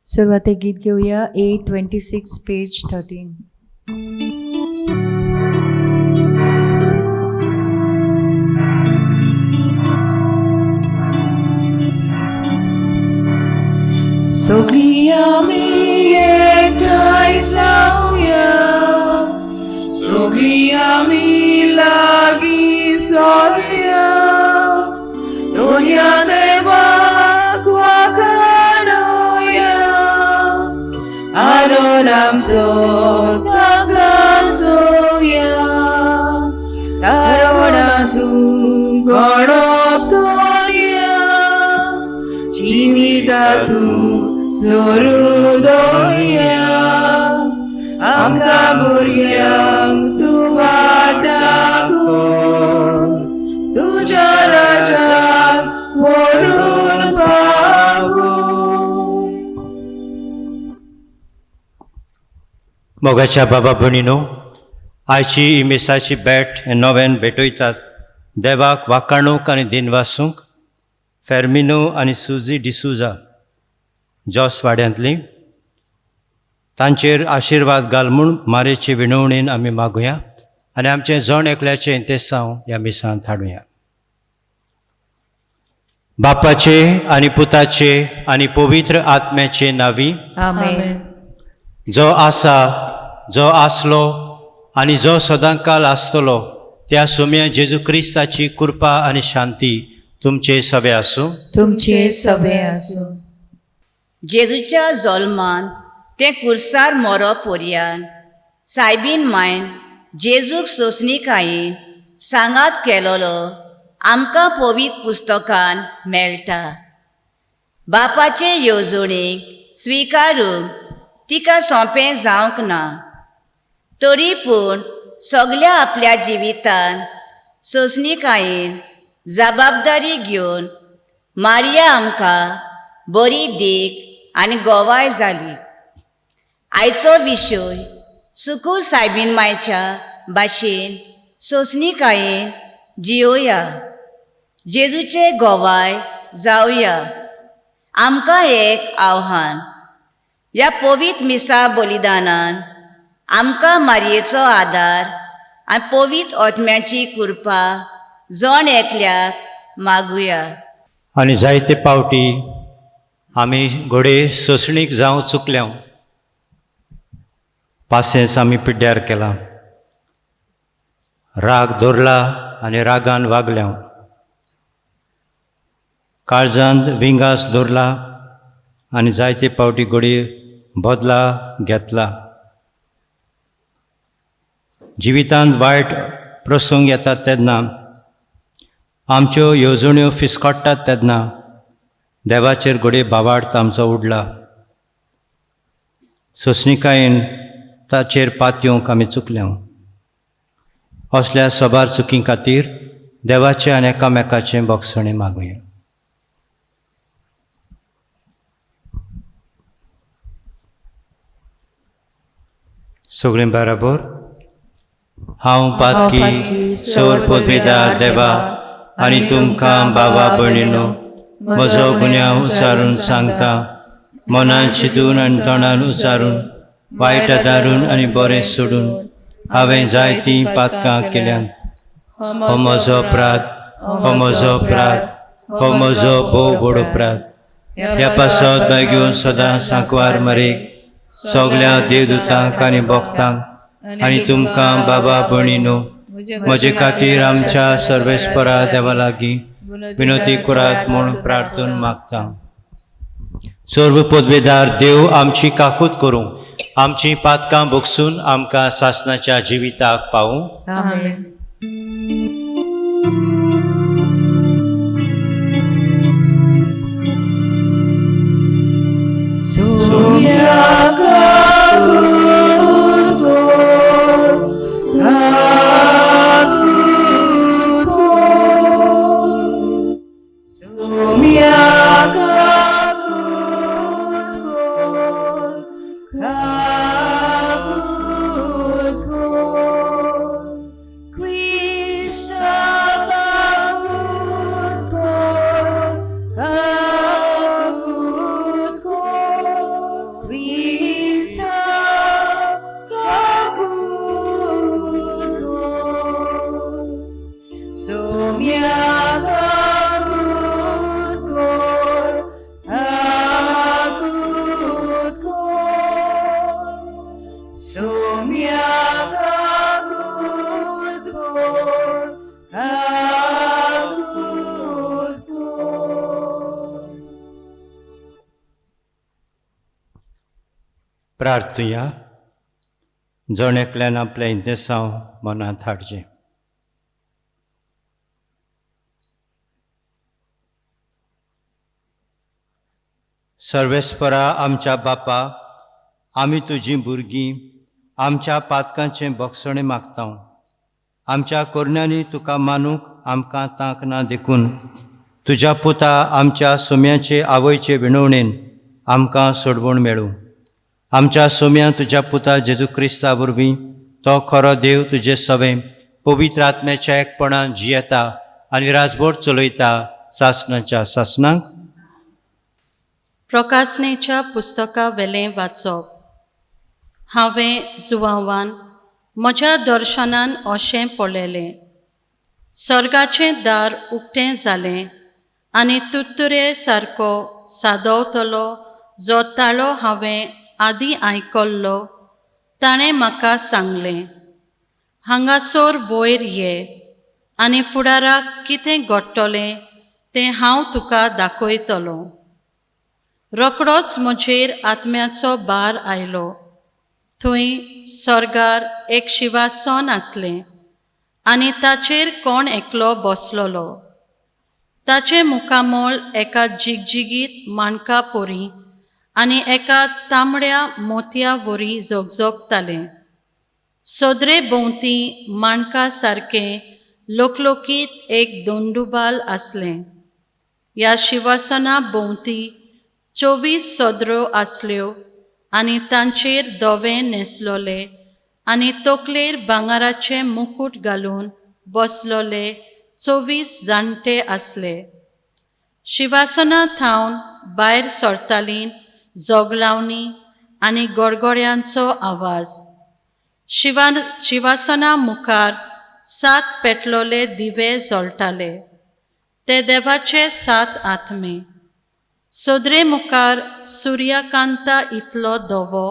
सुरुवात एक गीत घेऊया. 826 पेज 13. सगळी आमी एकठांय जावया, सगळी आमी लागीं सरुया, दोनया देवाक वखाणुया, आदर आमचो ताका Zoya, तारणातून घडप दोरया, जिवितातून Sorudoya Amka Buryam Tuvadaku Tujarajak Morun Babu. मोगाच्या बाबा भणीनो, आयची इमेसाची भेट हे नवेन भेटयतात देवाक वाकाणूक आनी दिनवासूंक फेर्मिनो आनी सुजी डिसुजा जॉस वाड्यांतली तांचेर आशिर्वाद घाल म्हूण मारेचे विणवणेन आमी मागुया आनी आमचें जण एकल्याचें इंतेसांव ह्या मिसांत हाडुया. बापाचे आनी पुताचे आनी पवित्र आत्म्याचे नांवी आमेन. जो आसा, जो आसलो आनी जो सदांकाल आसतलो त्या सोम्या जेजू क्रिस्ताची कृपा आनी शांती तुमचे सवे आसूं. तुमचे सवे आसूं. जेजूच्या जल्मान ते कुर्सार मोरो पर्यान सायबीन मायन जेजूक सोंसणीकायेन सांगात केलोलो आमकां पवित्र पुस्तकान मेळटा. बापाचे येवजणेक स्विकारूंक तिका सोंपें जावंक ना, तरी पूण सगल्या आपल्या जिवितान सोंसणीकायेन जबाबदारी घेवन मारिया आमकां बरी देख आनी गोवाय जाली. आयचो विशय सुकूर सायबीन मायच्या भाशेन सोंसणीकायेन जियोया, जेजूचे गोवाय जावया. आमकां एक आव्हान, ह्या पवित्र मिसा बलिदानान आमकां मारयेचो आदार आनी पवित्र आत्म्याची कृपा जण एकल्याक मागुया. आनी जायते पावटी आमी घोडे सोंसणीक जावं चुकल्यांव, पासेंस आमी पिड्ड्यार केलां, राग दवरला आनी रागान वागल्यांव, काळजांत विंगास दवरला आनी जायते पावटी घोडी बदला घेतला. जिवितांत वायट प्रसंग येतात तेन्ना, आमच्यो येवजण्यो फिसकाडटात तेन्ना देवाचेर घोडये भावार्थ आमचो उडला. सोंसणीकायेन ताचेर पातयेवंक आमी चुकल्यांव. असल्या सोबार चुकी खातीर देवाचें आनी एकामेकाचें बोगसणें मागुया. सगळीं बराबर. हांव पातकी सोर पदवीदार देवा आनी तुमकां बाबा भयणीनो म्हजो गुन्यांव उच्चारून सांगता, मनान चिंतून आनी तोंडान उच्चारून वायट दारून आनी बरें सोडून हांवें जायतीं पातकां केल्यान. हो म्हजो अपराध, हो म्हजो अपराध, हो म्हजो भोव व्हड अपराध. ह्या पासत बेगीन सदां सांकवार मारेक सगल्या देवदूतांक आनी भक्तांक आनी तुमकां बाबा भयणीनो म्हजे खातीर आमच्या सर्वेस्परा देवा लागीं विनोती करात म्हूण प्रार्थना मागता. सर्व पदवेदार देव आमची काकूत करूं, आमची पातकां भोगसून आमकां सासणाच्या जिविताक पावूं. आमेन. Krista kakut ko Somya kakut ko Somya kakut ko प्रार्थुया जण एकल्यान आपल्या इंतेसांव मनांत हाडचें. सर्वेस्परा आमच्या बापा, आमी तुजीं भुरगीं आमच्या पातकांचें भक्षणें मागतां. आमच्या कोरण्यांनी तुका मानूंक आमकां तांक ना देखून तुज्या पुता आमच्या सोम्याचे आवयचे विणवणेन आमकां सोडवण मेळूं. आमच्या सोम्या तुज्या पुता जेजू क्रिस्ता वरवीं तो खरो देव तुजे सवें पवित्र आत्म्याच्या एकपणान जियेता आनी राजभर चलयता सासणाच्या सासणांक. प्रकाशनेच्या पुस्तका वेलें वाचप. हांवें जुवांवान म्हज्या दर्शनान अशें पळयलें. सर्गाचें दार उक्तें जालें आनी तुत्तुरे सारको सादवतलो जो ताळो हांवें आदीं आयकल्लो ताणें म्हाका सांगलें, हांगासर वयर ये आनी फुडाराक कितें घडटलें तें हांव तुका दाखयतलो. रोखडोच म्हजेर आत्म्याचो भार आयलो. थंय सर्गार एक शिवासन आसलें आनी ताचेर कोण एकलो बसलोलो. ताचे मुखामोल एका जिगजिगीत माणका पोरी आनी एका तांबड्या मोतया वरी जोगजोगतालें. सोदरे भोंवती माणका सारकें लोकलोकीत एक दोंडुबाल आसलें. ह्या शिवासना भोंवती 24 सोदरो आसल्यो आनी तांचेर धवे न्हेसलोले आनी तकलेर भांगाराचें मुकूट घालून बसलोले 24 जाणटे आसले. शिवासना थावन भायर सरतालीं जोगलावणी आनी गडगड्यांचो आवाज. शिवासना मुखार 7 पेटलोले दिवे जळटाले. ते देवाचे 7 आत्मे. सोदरे मुखार सुर्यकांता इतलो धवो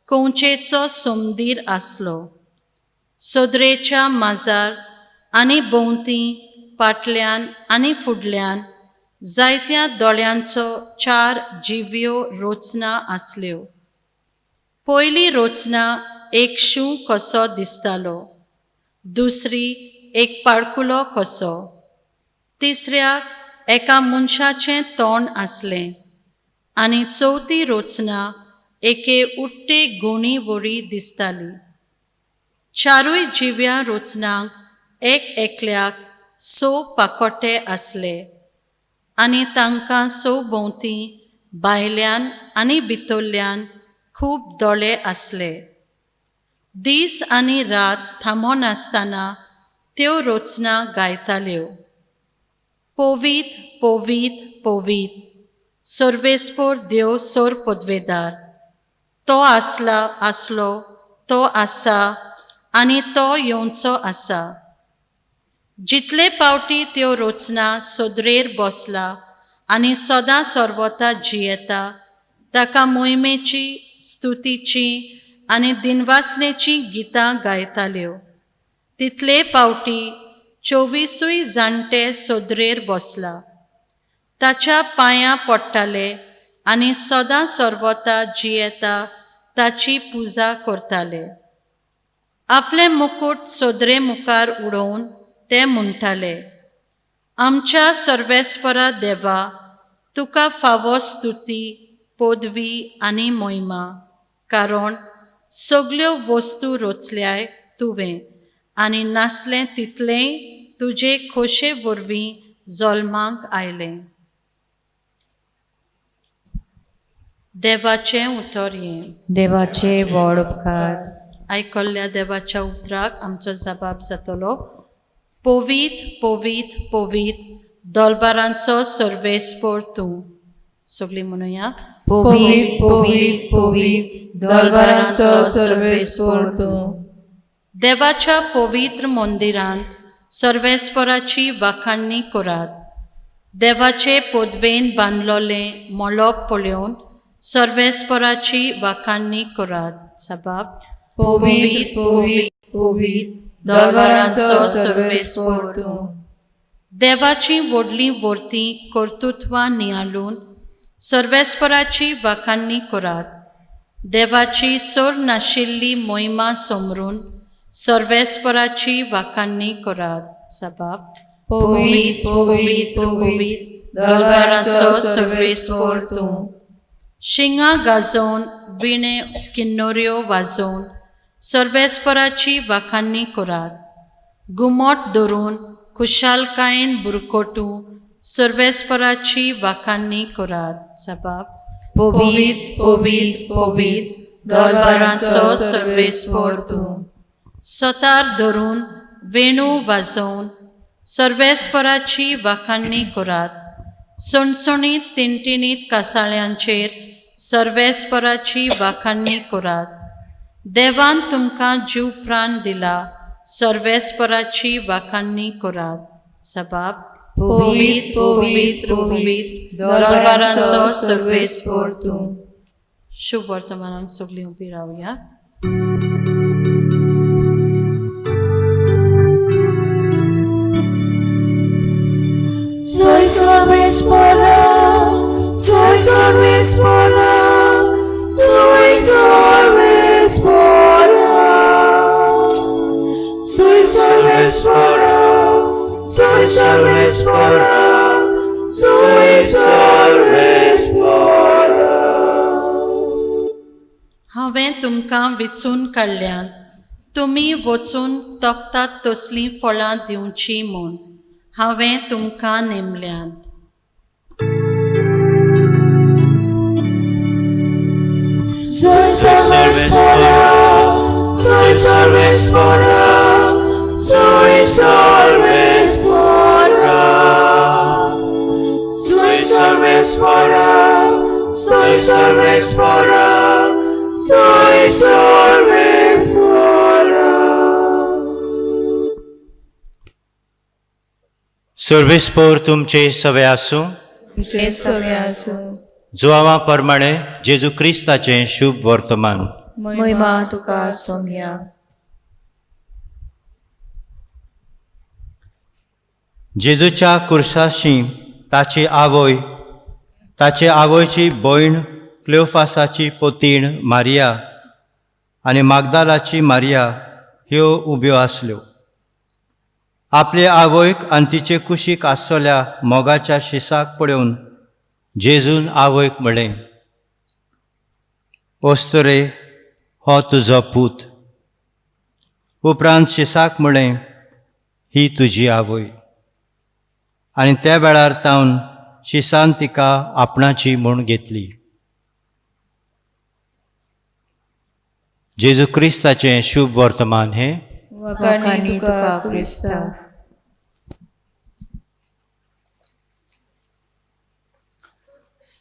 कोंचेचो सोमदीर आसलो. सोदरेच्या माजार आनी भोंवती फाटल्यान आनी फुडल्यान जायत्या दोळ्यांचो 4 जिव्यो रोचना आसल्यो. पयली रोचना एक शिव कसो दिसतालो, दुसरी एक पाडकुलो कसो, तिसऱ्याक एका मनशाचें तोंड आसलें आनी चवथी रोचना एके उट्टे गुणी वरी दिसताली. 4 जिव्या रोचनांक एक एकल्याक 6 पाकोटे आसले आनी तांकां भोंवती भायल्यान आनी भितरल्यान खूब दोळे आसले. दीस आनी रात थांबोनासतना त्यो रोचना गायताल्यो, पोवीत पोवीत पोवीत सर्वेस्पर देव सोर पदवेदार. तो आसलो, तो आसा आनी तो येवचो आसा. जितले पावटी त्यो रोचना सोदरेर बसला आनी सदां सर्वता जियेता ताका मोहिमेची, स्तुतीची आनी दिनवासनेची गितां गायताल्यो. तितले पावटी 24 जाणटे सोदरेर बसला. ताच्या पांयां पडटाले आनी सदां सर्वता जियेता ताची पुजा करताले. आपले मुकूट सोदरे मुखार उडोवन ते म्हणटाले, आमच्या सर्वेस्परा देवा, तुका फावो स्तुती, पदवी आनी मोहिमा, कारण सगल्यो वस्तू रचल्याय तुवें आनी नासलें तितलेंय तुजे खोशे वरवीं जल्माक आयलें. देवाचें उतर हें. देवाचे व्हड उपकार. आयकल्ल्या देवाच्या उतराक आमचो जबाब जातलो, पोवीत पोवीत पोवीत दोलबारांचो सर्वेस्पर तूं. सगळीं म्हणुया, पोवीत पोवीत पोवीत दलबरांचो सर्वेस्पर तूं. देवाच्या पवित्र मंदिरांत सर्वेस्पराची वाखाणणी करात. देवाचे पोदवेन बांदलोलें मोळोप पळोवन सर्वेस्पराची वाखाणणी करात. सबाब पोवीत पोवीत पोवीत दलबरांचो सर्वेस्पर तूं. देवाची व्हडली वर्ती कर्तृत्वां नियाळून सर्वेस्पराची वाखाणणी करात. देवाची सोर नाशिल्ली मोहिमा समरून सर्वेस्पराची वाखाणणी करात. सबाब पोवीत पोवीत पोवीत दलबरांचो सर्वेस्पर तूं. शिंगां गाजोवन विणे किन्नोऱ्यो वाजोवन सर्वेस्पराची वाखाणणी करात. घुमट धरून खुशालकायेन बुरकोटू सर्वेस्पराची वाखाणणी करात. सबाब पोवीत पोवीत पोवीत दलबरांचो सर्वेस्पर तूं. सतार धरून वेणू वाजोवन सर्वेस्पराची वाखाणणी करात. सणसणीत तिणतिणीत कासाळ्यांचेर सर्वेस्पराची वाखाणणी करात. देवान तुमकां जीव प्राण दिला, सर्वेस्पराची वाखाणणी करात. सबाब पोवीत पोवीत पोवीत दलबरांचो सर्वेस्पर तूं. शुभ वर्तमानान सगळीं उबी रावया. Soy सर्वेस्परा, soy सर्वेस्परा, soy सर्वेस्परा, soy सर्वेस्परा, soy सर्वेस्परा, soy सर्वेस्परा. हांवें तुमकां विचून काडल्यान तुमी वचून तोखतात तसलीं फळां दिवची म्हूण हांवें तुमकां नेमल्यात. Soy सर्वेस्परा, soy सर्वेस्परा, soy सर्वेस्परा, soy सर्वेस्परा, soy सर्वेस्परा, soy सर्वेस्परा. सर्वेस्पर तुमचे सवे आसूं. तुझे सवे आसूं. जुआवां प्रमाणे जेजू क्रिस्ताचें शुभ वर्तमान. महिमा तुका सोम्या. जेजूच्या कुर्साशी ताची आवयची भयण क्लेओफासाची पोतीण मारिया आनी मागदालाची मारिया ह्यो उब्यो आसल्यो. आपले आवयक आनी तिचे कुशीक आसतल्या मोगाच्या शिसाक पळोवन जेजून आवयक म्हळें, ओस्तरे हो तुजो पूत. उपरांत शिसाक म्हळें, ही तुजी आवय. आनी त्या वेळार तावन शिसान तिका आपणाची म्हूण घेतली. जेजू क्रिस्ताचें शुभ वर्तमान हें. वखाणी तुका क्रिस्ता.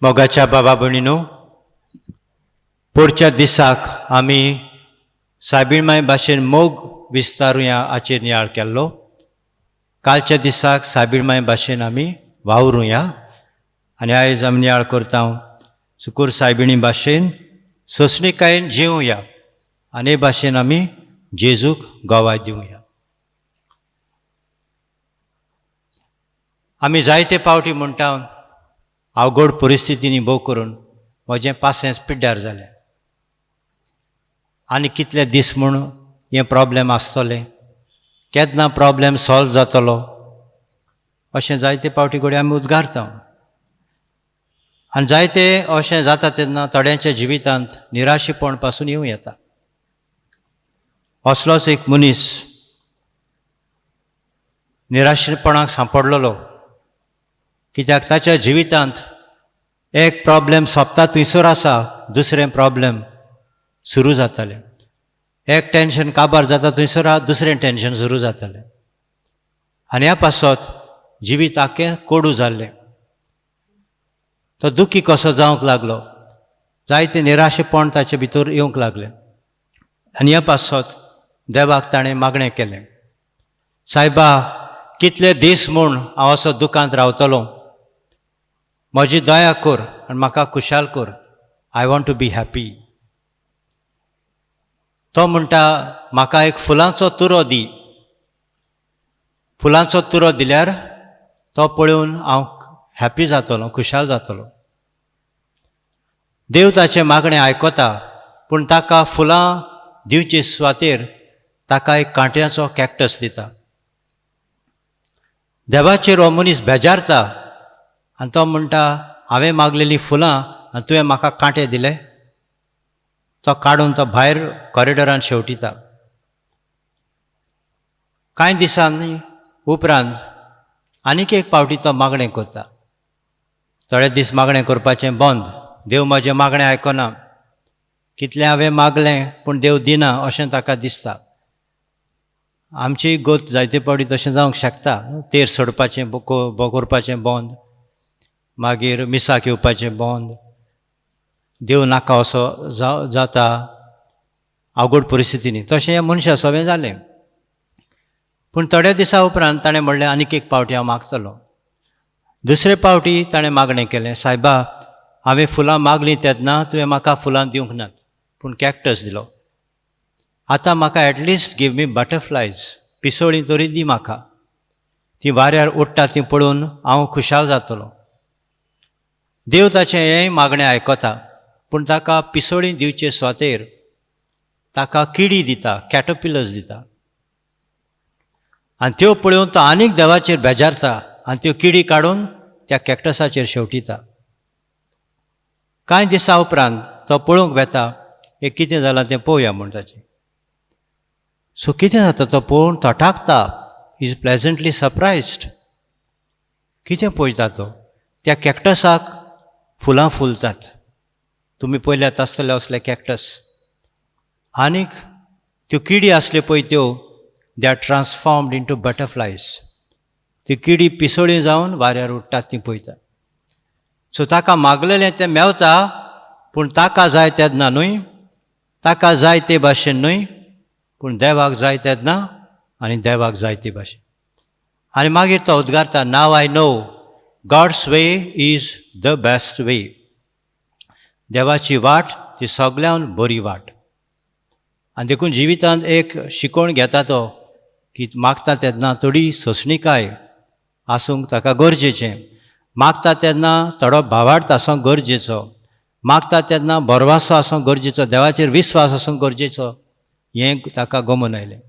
मोगाच्या बाबा भयणीनो, पुढच्या दिसाक आमी सायबीणमाय भाशेन मोग विस्तारुया हाचेर नियाळ केल्लो. कालच्या दिसाक सायबीणमाय भाशेन आमी वावरुया आनी आयज आमी नियाळ करता सुकूर सायबीणी भाशेन सोंसणीकायेन जिवुया आनी हे भाशेन आमी जेजूक गोवाय दिवया. आमी जायते पावटी म्हणटा अवघड परिस्थितींनी भोव करून म्हजें पासेंस पिड्ड्यार जालें आनी कितले दीस म्हूण हें प्रॉब्लेम आसतलें, केन्ना प्रॉब्लेम सॉल्व जातलो, अशें जायते पावटी घडये आमी उद्गारता. आनी जायते अशें जाता तेन्ना थोड्यांच्या जिवितांत निराशेपण पासून येवं येता. असलोच एक मनीस निराशेपणाक सांपडलेलो, कित्याक ताच्या जिवितांत एक प्रॉब्लेम सोंपता थंयसर आसा, दुसरें प्रॉब्लेम सुरू जातालें. एक टेन्शन काबार जाता थंयसर दुसरें टेन्शन सुरू जातालें आनी ह्या पासत जिवीत आख्खें कोडू जाल्लें. तो दुखी कसो जावंक लागलो जायते निराशेपण ताचे भितर येवंक लागलें आनी हे पासत देवाक ताणें मागणें केलें, सायबा कितले दीस म्हूण हांव असो दुकांत रावतलो, म्हजी दया कर आनी म्हाका खुशाल कर. I want to be happy. तो म्हणटा म्हाका एक फुलांचो तुरो दी. फुलांचो तुरो दिल्यार तो पळोवन हांव हॅपी जातलो, खुशाल जातलो. देव ताचें मागणें आयकता, पूण ताका फुलां दिवचे सुवातेर ताका एक कांट्याचो कॅक्टस दिता. देवाचेर हो मनीस बेजारता आनी तो म्हणटा हांवें मागलेलीं फुलां आनी तुवें म्हाका कांटे दिले. तो काडून तो भायर कॉरिडॉरान शेवटिता. कांय दिसांनी उपरांत आनीक एक पावटी तो मागणें करता. थोडे दीस मागणें करपाचें बंद. देव म्हजें मागणें आयकना. कितलें हांवें मागलें पूण देव दिना अशें ताका दिसता. आमची गोत जायते पावटी तशें जावंक शकता. तेर सोडपाचें करपाचें बंद, मागीर मिसाक येवपाचें बंद, देव नाका असो जाता अवघड परिस्थितींनी. तशें ह्या मनशा सगळें जालें. पूण थोड्या दिसा उपरांत ताणें म्हणलें आनीक एक पावटी हांव मागतलो. दुसरे पावटी ताणें मागणें केलें, सायबा हांवें फुलां मागलीं तेन्ना तुवें म्हाका फुलां दिवंक नात पूण कॅक्टस दिलो. आतां म्हाका एटलिस्ट गिव मी बटरफ्लायज, पिसोळीं तरी दी म्हाका. ती वाऱ्यार उडटा ती पळोवन हांव खुशाल जातलो. देव ताचें हेंय मागणें आयकता, पूण ताका पिसोळीं दिवचे सुवातेर ताका किडी दिता, कॅटरपिलर्स दिता. आनी त्यो पळोवन तो आनीक देवाचेर बेजारता आनी त्यो किडी काडून त्या कॅक्टसाचेर शेवटिता. कांय दिसां उपरांत तो पळोवंक वेता हें कितें जालां तें पळोवया म्हूण ताचें. सो कितें जाता तो पळोवन तटाकता. इज प्लेजंटली सरप्रायज्ड. कितें पळयता तो, त्या कॅक्टसाक फुलां फुलतात. तुमी पळयल्यात आसतले असले कॅक्टस. आनीक त्यो किडी आसल्यो पळय त्यो दे आर ट्रान्सफॉर्मड इंटू बटरफ्लायज. ती किडी पिसोळी जावन वाऱ्यार उडटात ती पळयता. सो ताका मागलेलें तें मेवता, पूण ताका जाय तेन्ना न्हय, ताका जाय ते भाशेन न्हय, पूण देवाक जाय तेन्ना आनी देवाक जाय ते भाशेन. आनी मागीर तो उद्गारता, now I know God's way is the best way. देवाची वाट ती सगळ्यान बरी वाट. आनी देखून जिवितांत एक शिकोवण घेता तो की मागता तेन्ना थोडी सोंसणीकाय आसूंक ताका गरजेचें. मागता तेन्ना थोडो भावार्थ आसूंक गरजेचो. मागता तेन्ना बरवासो आसूंक गरजेचो, देवाचेर विस्वास आसूंक गरजेचो. हें ताका गमन आयलें.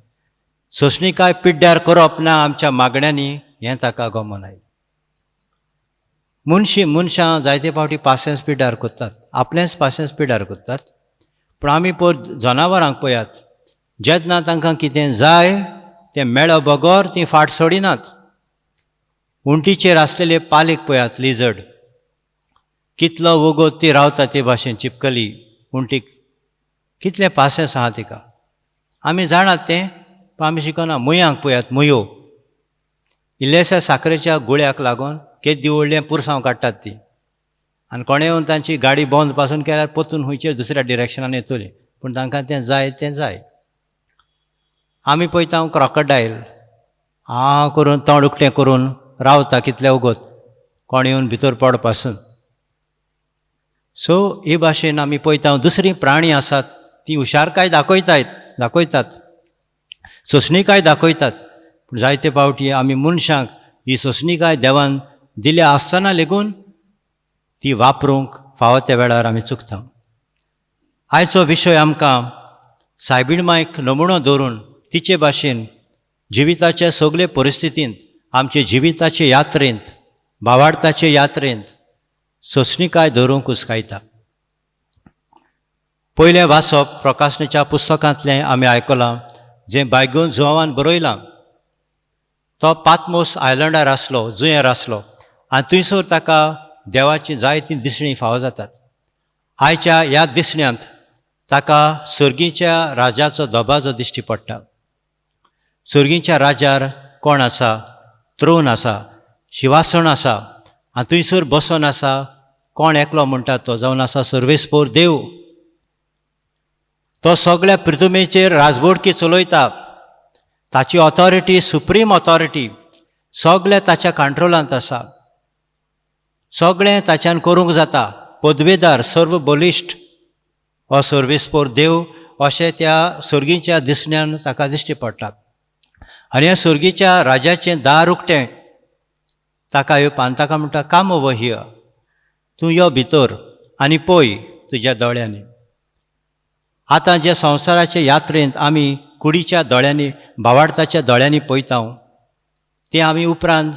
सोंसणीकाय पिड्ड्यार करप ना आमच्या मागण्यांनी, हें ताका गमन आयलें. मनशां जायते फावटी पासियेंस पिड्ड्यार करतात, आपलेंच पासियेंस पिड्ड्यार करतात. पूण आमी जनावरांक पळयात, जेन्ना तांकां कितें जाय तें मेळ्ळो बगोर तीं फाट सोडिनात. उंटीचेर आसलेले पालीक पळयात, लिजर्ड, कितलो वगत ती रावता ते भाशेन चिपकली. उंटीक कितलें पासियेंस आहा तिका. आमी जाणात तें, पूण आमी शिकना. मुयांक पळयात, मुयो इल्लेशा साखरेच्या गुळ्याक लागून केदी व्हडलें पुरसांव काडटात ती. आनी कोणें येवन तांची गाडी बंद पासून केल्यार परतून खंयचेर दुसऱ्या डिरेक्शनान येतली. पूण तांकां तें जाय तें जाय. आमी पळयता क्रोकोडायल करून तोंड उकटें करून रावता कितले वगत, कोण येवन भितर पड पासून. सो हे भाशेन आमी पळयता दुसरीं प्राणी आसात ती हुशारकाय दाखयतात, सोंसणीकाय दाखयतात. पूण जायते फावटी आमी मनशांक ही सोंसणीकाय देवान दिल्या आसतना लेगून ती वापरूंक फावो त्या वेळार आमी चुकता. आयचो विशय आमकां सायबीण मांयक नमुनो दवरून तिचे भाशेन जिविताच्या सगळे परिस्थितींत, आमचे जिविताचे यात्रेंत, भावार्थाचे यात्रेंत सोंसणीकाय धरूंक हुस्कायता. पयलें वाचप प्रकाशनाच्या पुस्तकांतलें आमी आयकलां, जें बायगून जुआंवान बरयलां. तो पातमोस आयलंडार आसलो, जुंयेर आसलो, आनी थंयसर ताका देवाची जायतीं दिसणीं फावो जातात. आयच्या ह्या दिसण्यांत ताका सर्गीच्या राजाचो दबाजो दिश्टी पडटा. सर्गीच्या राजार कोण आसा, त्रोन आसा, शिवासन आसा, आनी थंयसर बसून आसा कोण एकलो म्हणटा तो जावन आसा सर्वेस्पोर देव. तो सगळ्या पृथ्वीचेर राजवडकी चलयता. ताची ऑथॉरिटी, सुप्रीम ऑथॉरिटी सगळें ताच्या कंट्रोलांत आसा. सगळें ताच्यान करूंक जाता. पदवेदार, सर्व बलिश्ट हो सर्वेस्पोर देव अशें त्या सर्गीच्या दिसण्यान ताका दिश्टी पडटा. आनी ह्या सर्गीच्या राजाचें दार उक्तें ताका येवपान ताका म्हणटा, काम ओवर हियर, तूं यो भितर आनी पळय तुज्या दोळ्यांनी. आतां जे संवसाराचे यात्रेंत आमी कुडीच्या दोळ्यांनी, भावार्थाच्या दोळ्यांनी पळयता, तें आमी उपरांत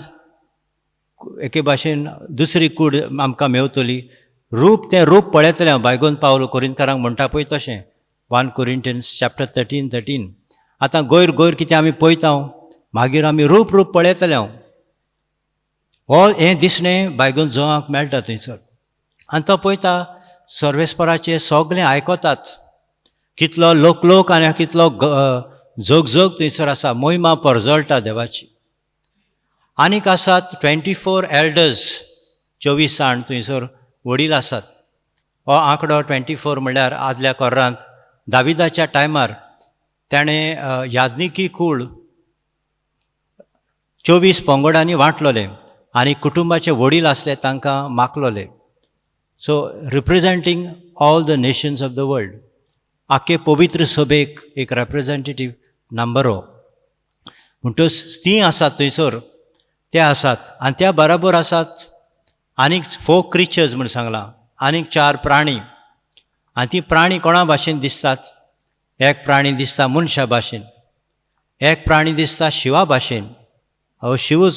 एके भाशेन दुसरी कूड आमकां मेवतली. तें रूप पळयतलें हांव. बायगोन पावलो कोरिंथकारांक म्हणटा पळय तशें, 1 Corinthians chapter 13. आतां गोयर कितें आमी पळयता, मागीर आमी रूप पळयतले हांव. हो हें दिसणें बायगोन जोवांक मेळटा थंयसर. आनी तो पळयता सर्वेस्पराचें सगळें आयकतात. कितलो लोक आनी कितलो जग थंयसर आसा. मोहिमा परजळटा देवाची. आनीक आसात 24 elders, 24 जाण थंयसर वडील आसात. हो आंकडो 24 म्हणल्यार आदल्या कोर्रांत दाविदाच्या टायमार ताणें याजनिकी कूळ 24 पंगडांनी वांटलोले आनी कुटुंबाचे वडील आसले तांकां मागलोले. So representing all the nations of the world. आख्खे पवित्र सभेक एक रेप्रेझेंटेटीव नंबर हो. म्हणटच तीं आसात थंयसर, ते आसात. आनी त्या बराबर आसात आनीक 4 क्रिचर्स म्हूण सांगलां, आनीक 4 प्राणी. आनी ती प्राणी कोणा भाशेन दिसतात? एक प्राणी दिसता मनशा भाशेन, एक प्राणी दिसता शिवा भाशेन, हो शिवूच.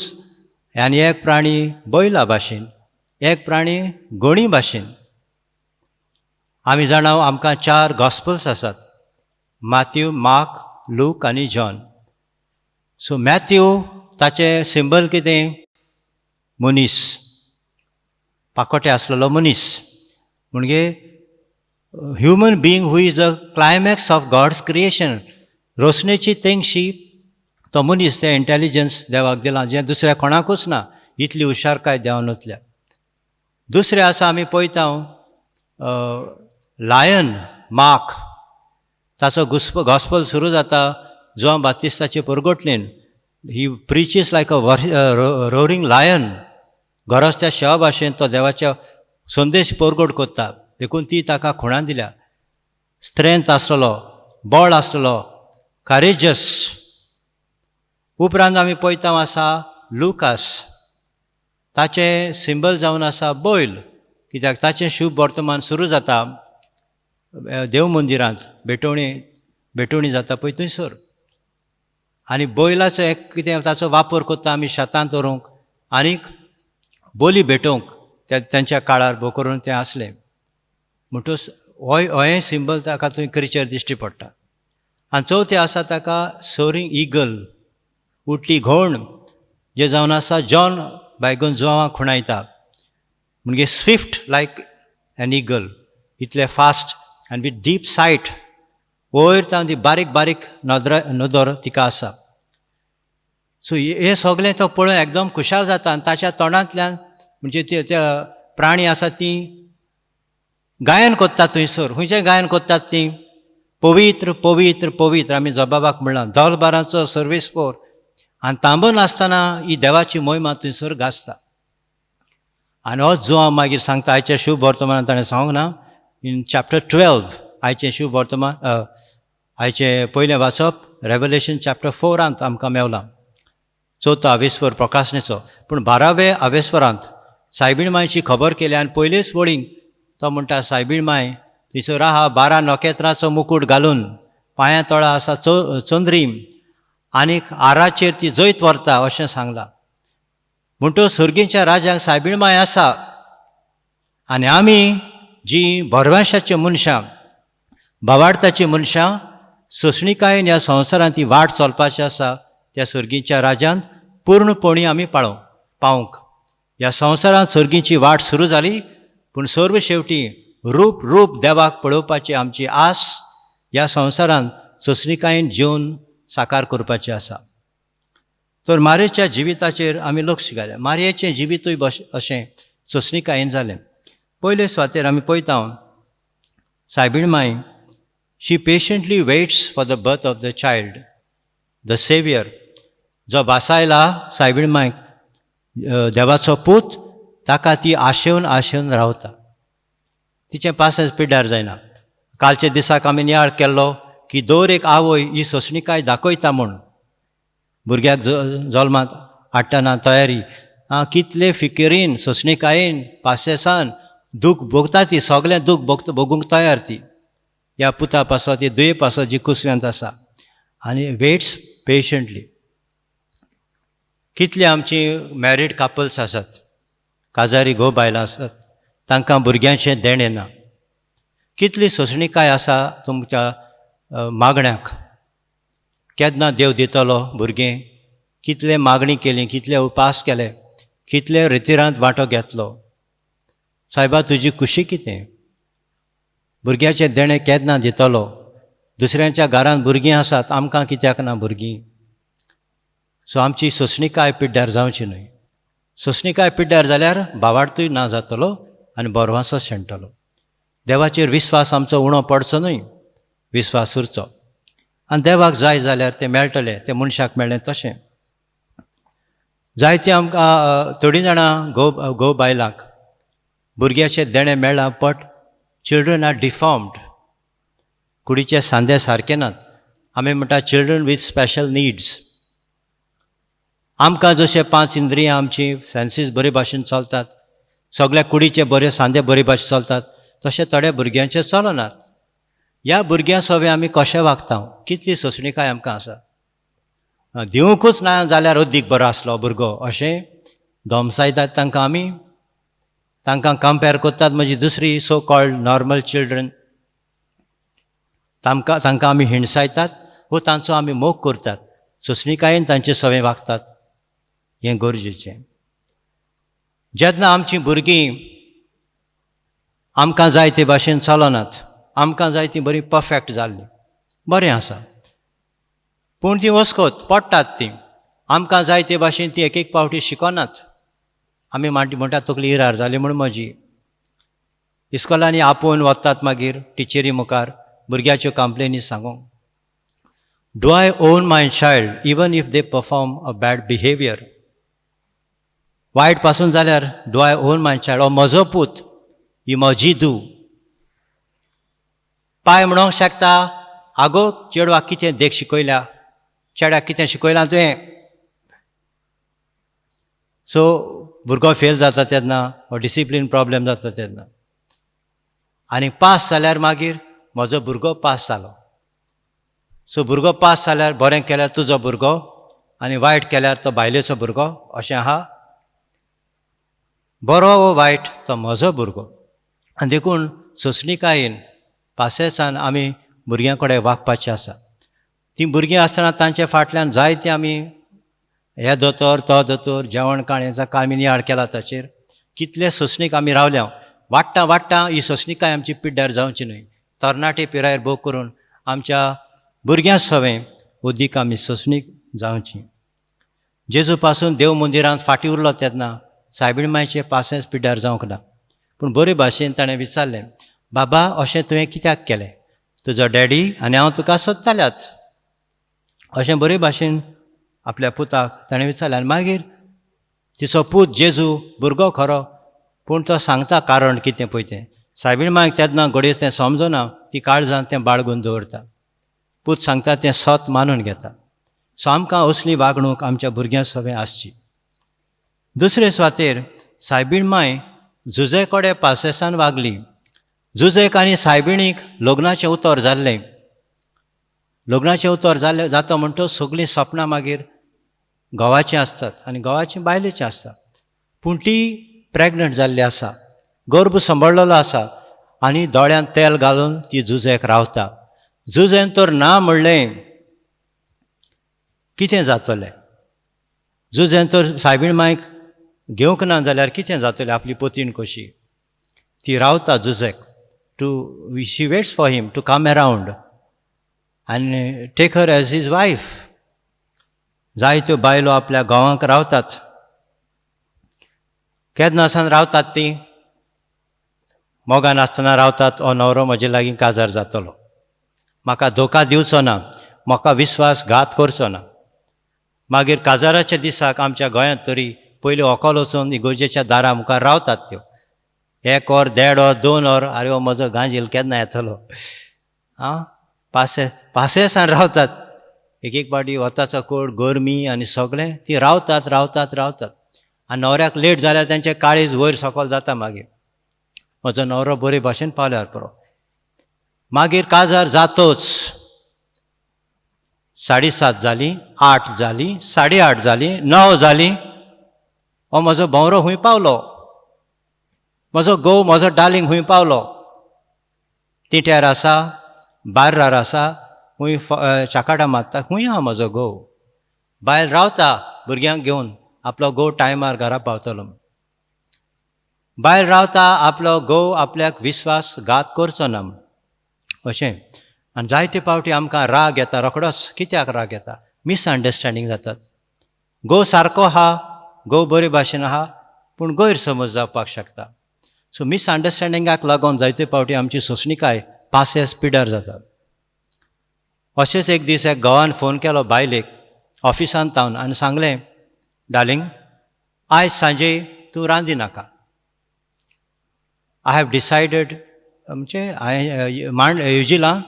आनी एक प्राणी बैला भाशेन, एक प्राणी गोणी भाशेन. आमी जाणा आमकां 4 गॉस्पल्स आसात, मॅथ्यू, मार्क, लूक आनी जॉन. सो मॅथ्यू ताचें सिंबल कितें? मनीस, पाकोटे आसलेलो मनीस. म्हणजे human being who is the climax of God's creation. रोसणेची तेंगशी तो मनीस, तें इंटेलिजन्स देवाक दिलां जें दुसऱ्या कोणाकूच ना. इतली हुशारकाय देंवनूतल्या. दुसरें आसा आमी पळयता लायन, मार्क. ताचो गॉस्पल सुरू जाता जोआन बाप्तिस्ताचे परगोटणेन. He preaches like a roaring lion. गरज त्या शेवा भाशेन तो देवाच्या संदेश परगोट कोत्ता. देखून ती ताका खुणान दिल्या. स्ट्रेंथ आसलेलो, बळ आसलेलो, करेजस. उपरांत आमी पळयता आसा लुकास. ताचें सिंबल जावन आसा बैल, कित्याक ताचें शुभ वर्तमान सुरू जाता देव मंदिरांत. भेटवणी जाता पळय थंयसर. आनी बैलाचो एक कितें ताचो वापर कोत्ता आमी शेतांत व्हरूंक आनीक बोली भेटोवंक. त्यांच्या काळार भोव करून तें आसलें. म्हणटच होय सिंबल ताका थंय क्रिचर दिश्टी पडटा. आनी चवथें आसा ताका सोरींग इगल, उठली घोण, जे जावन आसा जॉन बायगोन जोवांक खुणायता. म्हणजे स्विफ्ट लायक एन इगल, इतले फास्ट आनी विथ डीप सायट. वयर तावन ती बारीक नदर तिका आसा. सो हे सगळें तो पळोवन एकदम खुशाल जाता. आनी ताच्या तोंडांतल्यान म्हणजे त्या प्राणी आसा ती गायन कोत्तात थंयसर. खंयचें गायन कोत्तात ती? पवित्र पवित्र पवित्र. आमी जबाबाक म्हणलां दरबाराचो सर्वेस्पोर. आनी तांबन आसतना ही देवाची मोहिमा थंयसर गाजता. आनी होच जो हांव मागीर सांगता आयच्या शुभ वर्तमानांत ताणें सांगूंक ना. इन चॅप्टर 12 आयचें शुभ वर्तमान, आयचें पयलें वाचप रेवलेशन चॅप्टर 4 आमकां मेवलां. 4थो आवेस्वर प्रकाशनेचो. पूण 12वे आवेस्वरांत सायबीण मांयची खबर केली. आनी पयलेच वळींक तो म्हणटा सायबीण मांय थंयसर आहा 12 नखेत्राचो मुकूट घालून, पांयां तळा आसा चंद्री, आनीक आराचेर ती जैत व्हरता अशें सांगलां. म्हणटच सर्गीच्या राजाक सायबीण मांय आसा. आनी आमी जी भरवंशाची मनशां, भावार्थाची मनशां, सोंसणीकायेन ह्या संवसारांत ही वाट चलपाची आसा त्या सर्गीच्या राजान पूर्णपणी आमी पावूंक. ह्या संवसारांत सर्गीची वाट सुरू जाली. पूण सर्व शेवटी रूप देवाक पळोवपाची आमची आस ह्या संवसारांत सोंसणीकायेन जिवन साकार करपाची आसा. तर मारयेच्या जिविताचेर आमी लक्ष घालें. मारयेचें जिवितूय अशें सोंसणीकायेन जालें. पयले सुवातेर आमी पळयता सायबीण माय she patiently waits for the birth of the child, the saviour. जो भासायला सायबीण मायक देवाचो पूत, ताका ती आशेवन रावता. तिचें पासयेंस पिड्ड्यार जायना. कालचे दिसाक आमी नियाळ केल्लो की दर एक आवय ही सोंसणीकाय दाखयता म्हूण भुरग्याक जल्मांत हाडटना तयारी. कितले फिकिरीन सोंसणीकायेन पासयेसान दूख भोगता ती, सगळें दूख भोगूंक तयार ती. ह्या पुता पासो ती दुये पासो जी कुसव्यांत आसा आनी वेट्स पेशंटली. कितली आमची मॅरीड कपल्स आसात, काजारी घोव बायलां आसात, तांकां भुरग्यांचें देणें ना. कितली सोंसणीकाय आसा तुमच्या मागण्याक. केन्ना देव दितलो भुरगें, कितले मागणी केली, कितले उपास केले, कितले रितीरांत वांटो घेतलो. सायबा तुजी खुशी कितें? भुरग्याचें देणें केन्ना दितलो? दुसऱ्यांच्या घरांत भुरगीं आसात, आमकां कित्याक ना भुरगीं? सो आमची सोंसणीकाय पिड्ड्यार जावची न्हय. सोंसणीकाय पिड्ड्यार जाल्यार भावार्थूय ना जातलो आनी बोरवांसो शेणटलो. देवाचेर विस्वास आमचो उणो पडचो न्हय, विस्वास उरचो. आनी देवाक जाय जाल्यार तें मेळटलें, तें मनशाक मेळ्ळें तशें. जायते आमकां थोडीं जाणां घोव बायलांक भुरग्याचें देणें मेळ्ळां, बट चिल्ड्रन आर डिफॉर्म्ड. कुडीचे सांदे सारके नात. आमी म्हणटा चिल्ड्रन वीथ स्पेशल निड्स. आमकां जशे 5 इंद्रियां आमची सेन्सीस बरे भाशेन चलतात, सगळ्या कुडीचे बरे सांदे बरे भाशेन चलतात, तशें थोड्या भुरग्यांचें चलनात. ह्या भुरग्यां सवे आमी कशें वागता? कितली सोंसणीकाय आमकां आसा. दिवंकूच ना जाल्यार अदीक बरो आसलो भुरगो अशें धमसायतात तांकां आमी. तांकां कंपेर करतात म्हजी दुसरी सो कॉल्ड नॉर्मल चिल्ड्रन. तांकां आमी हिणसायतात वो तांचो आमी मोग करतात. सोंसणीकायेन तांचे सवे वागतात. हें गरजेचें. जेन्ना आमचीं भुरगीं आमकां जाय ते भाशेन चलनात, आमकां जाय ती बरी परफेक्ट जाल्ली, बरें आसा, पूण तीं वस्कोत पडटात. तीं आमकां जाय ते भाशेन ती एक पावटी शिकनात. आमी म्हणटा तकली हिरार जाली म्हूण म्हजी. इस्कॉलांनी आपोवन वतात मागीर टिचरी मुखार भुरग्याच्यो कंप्लेनी सांगूंक. Do I own my child even if they perform a bad behaviour? वायट पासून जाल्यार do I own my child? हो म्हजो पूत, ही म्हजी धूव. पाय म्हणोंक शकता आगो चेडवाक कितें देख शिकयल्या, चेड्याक कितें शिकयलां तुवें? सो भुरगो फेल जाता तेन्ना हो डिसिप्लीन प्रॉब्लेम जाता तेन्ना. आनी पास जाल्यार मागीर म्हजो भुरगो पास जालो. सो भुरगो पास जाल्यार बरें केल्यार तुजो भुरगो आनी वायट केल्यार तो बायलेचो भुरगो अशें आहा. बरो वो वायट तो म्हजो भुरगो. आनी देखून सोंसणीकायेन पासयेसान आमी भुरग्यां कडेन वागपाचें आसा. तीं भुरगीं आसतना तांचे फाटल्यान जायते आमी हे दोतोर तो दोतोर जेवण काणयेचा आमी नियाळ केला ताचेर. कितले सोंसणीक आमी रावल्या. वाडटा ही सोंसणीकाय आमची पिड्ड्यार जावची न्हय. तरणाटे पिरायेर भोग करून आमच्या भुरग्यां सवें उदीक आमी सोंसणीक जावची. जेजू पासून देव मंदिरांत फाटीं उरलो तेन्ना सायबीण मांयचें पासयेंस पिड्ड्यार जावंक ना. पूण बरे भाशेन ताणें विचारलें, बाबा अशें तुवें कित्याक केलें? तुजो डॅडी आनी हांव तुका सोदताल्यात. अशें बरे भाशेन आपल्या पुताक ताणें विचारलें. आनी मागीर तिचो पूत जेजू भुरगो खरो, पूण तो सांगता कारण कितें पळय तें. सायबीण मांयक तेन्ना घडये तें समजना, ती काळजांत तें बाळगून दवरता. पूत सांगता तें सत मानून घेता. सो आमकां असली वागणूक आमच्या भुरग्यां सवें आसची. दुसरे सुवातेर सायबीण मांय जुजे कडेन पासयेसान वागली. जुजेक आनी सायबिणीक लग्नाचें उतर जाल्लें. लग्नाचें उतर जाल्लें जाता म्हणटच सगळीं सपनां मागीर घोवाचीं आसतात आनी घोवाचीं बायलेचीं आसता. पूण ती प्रेग्नंट जाल्ली आसा, गर्भ सांबाळलेलो आसा आनी दोळ्यांत तेल घालून ती जुजेक रावता. जुजेन तर ना म्हणलें कितें जातलें? जुजेन तर सायबीण मांयक घेवंक ना जाल्यार कितें जातलें? आपली पतीन कशी ती रावता जुजेक. She waits for him to come around आनी take her as his wife. जायत्यो बायलो आपल्या घोवांक रावतात. केन्ना सावन रावतात ती? मोगान आसतना रावतात हो न्हवरो म्हजे लागीं काजार जातलो. म्हाका धोका दिवचो ना, म्हाका विस्वासघात करचो ना. मागीर काजाराच्या दिसाक आमच्या गोंयांत तरी पयलीं व्हंकल वचून इगोर्जेच्या दारा मुखार रावतात त्यो 1 वर 1.5 वर 2 वर. आरे हो म्हजो गांजील केन्ना येतलो. पासेसान रावतात. एक पाटी वताचो कोट गरमी आनी सगळें ती रावतात रावतात रावतात. आनी न्हवऱ्याक लेट जाल्यार तेंचें काळीज वयर सकयल जाता. मागीर म्हजो न्हवरो बरे भाशेन पावल्यार पुरो. मागीर काजार जातोच 7:30 जाली, 8 जाली, 8:30 जाली, 9 जाली. हो म्हजो भोंवरो खूंय पावलो. म्हजो घोव म्हजो डार्लिंग खूंय पावलो. तिट्यार आसा, बार्रार आसा, खूंय चाकाटा मारता, खूंय आहा म्हजो घोव. भायर रावता भुरग्यांक घेवन आपलो घोव टायमार घरा पावतलो. भायर रावता आपलो घोव आपल्याक विस्वासघात करचो ना म्हूण अशें. आनी जायते फावटी आमकां राग येता. रोखडोच कित्याक राग येता? मिसअंडरस्टँडींग जातात. घोव सारको आहा, घोव बरे भाशेन आहा, पूण गैरसमज जावपाक शकता. सो मिसअंडरस्टँडिंगाक लागून जायते फावटी आमची सोंसणीकाय पासेस पिड्यार जाता. अशेंच एक दीस एक घोवान फोन केलो बायलेक ऑफिसान तावन आनी सांगलें, डार्लिंग आयज सांजे तूं रांदी नाका. आय हॅव डिसायडेड म्हणजे हांवें युजिलां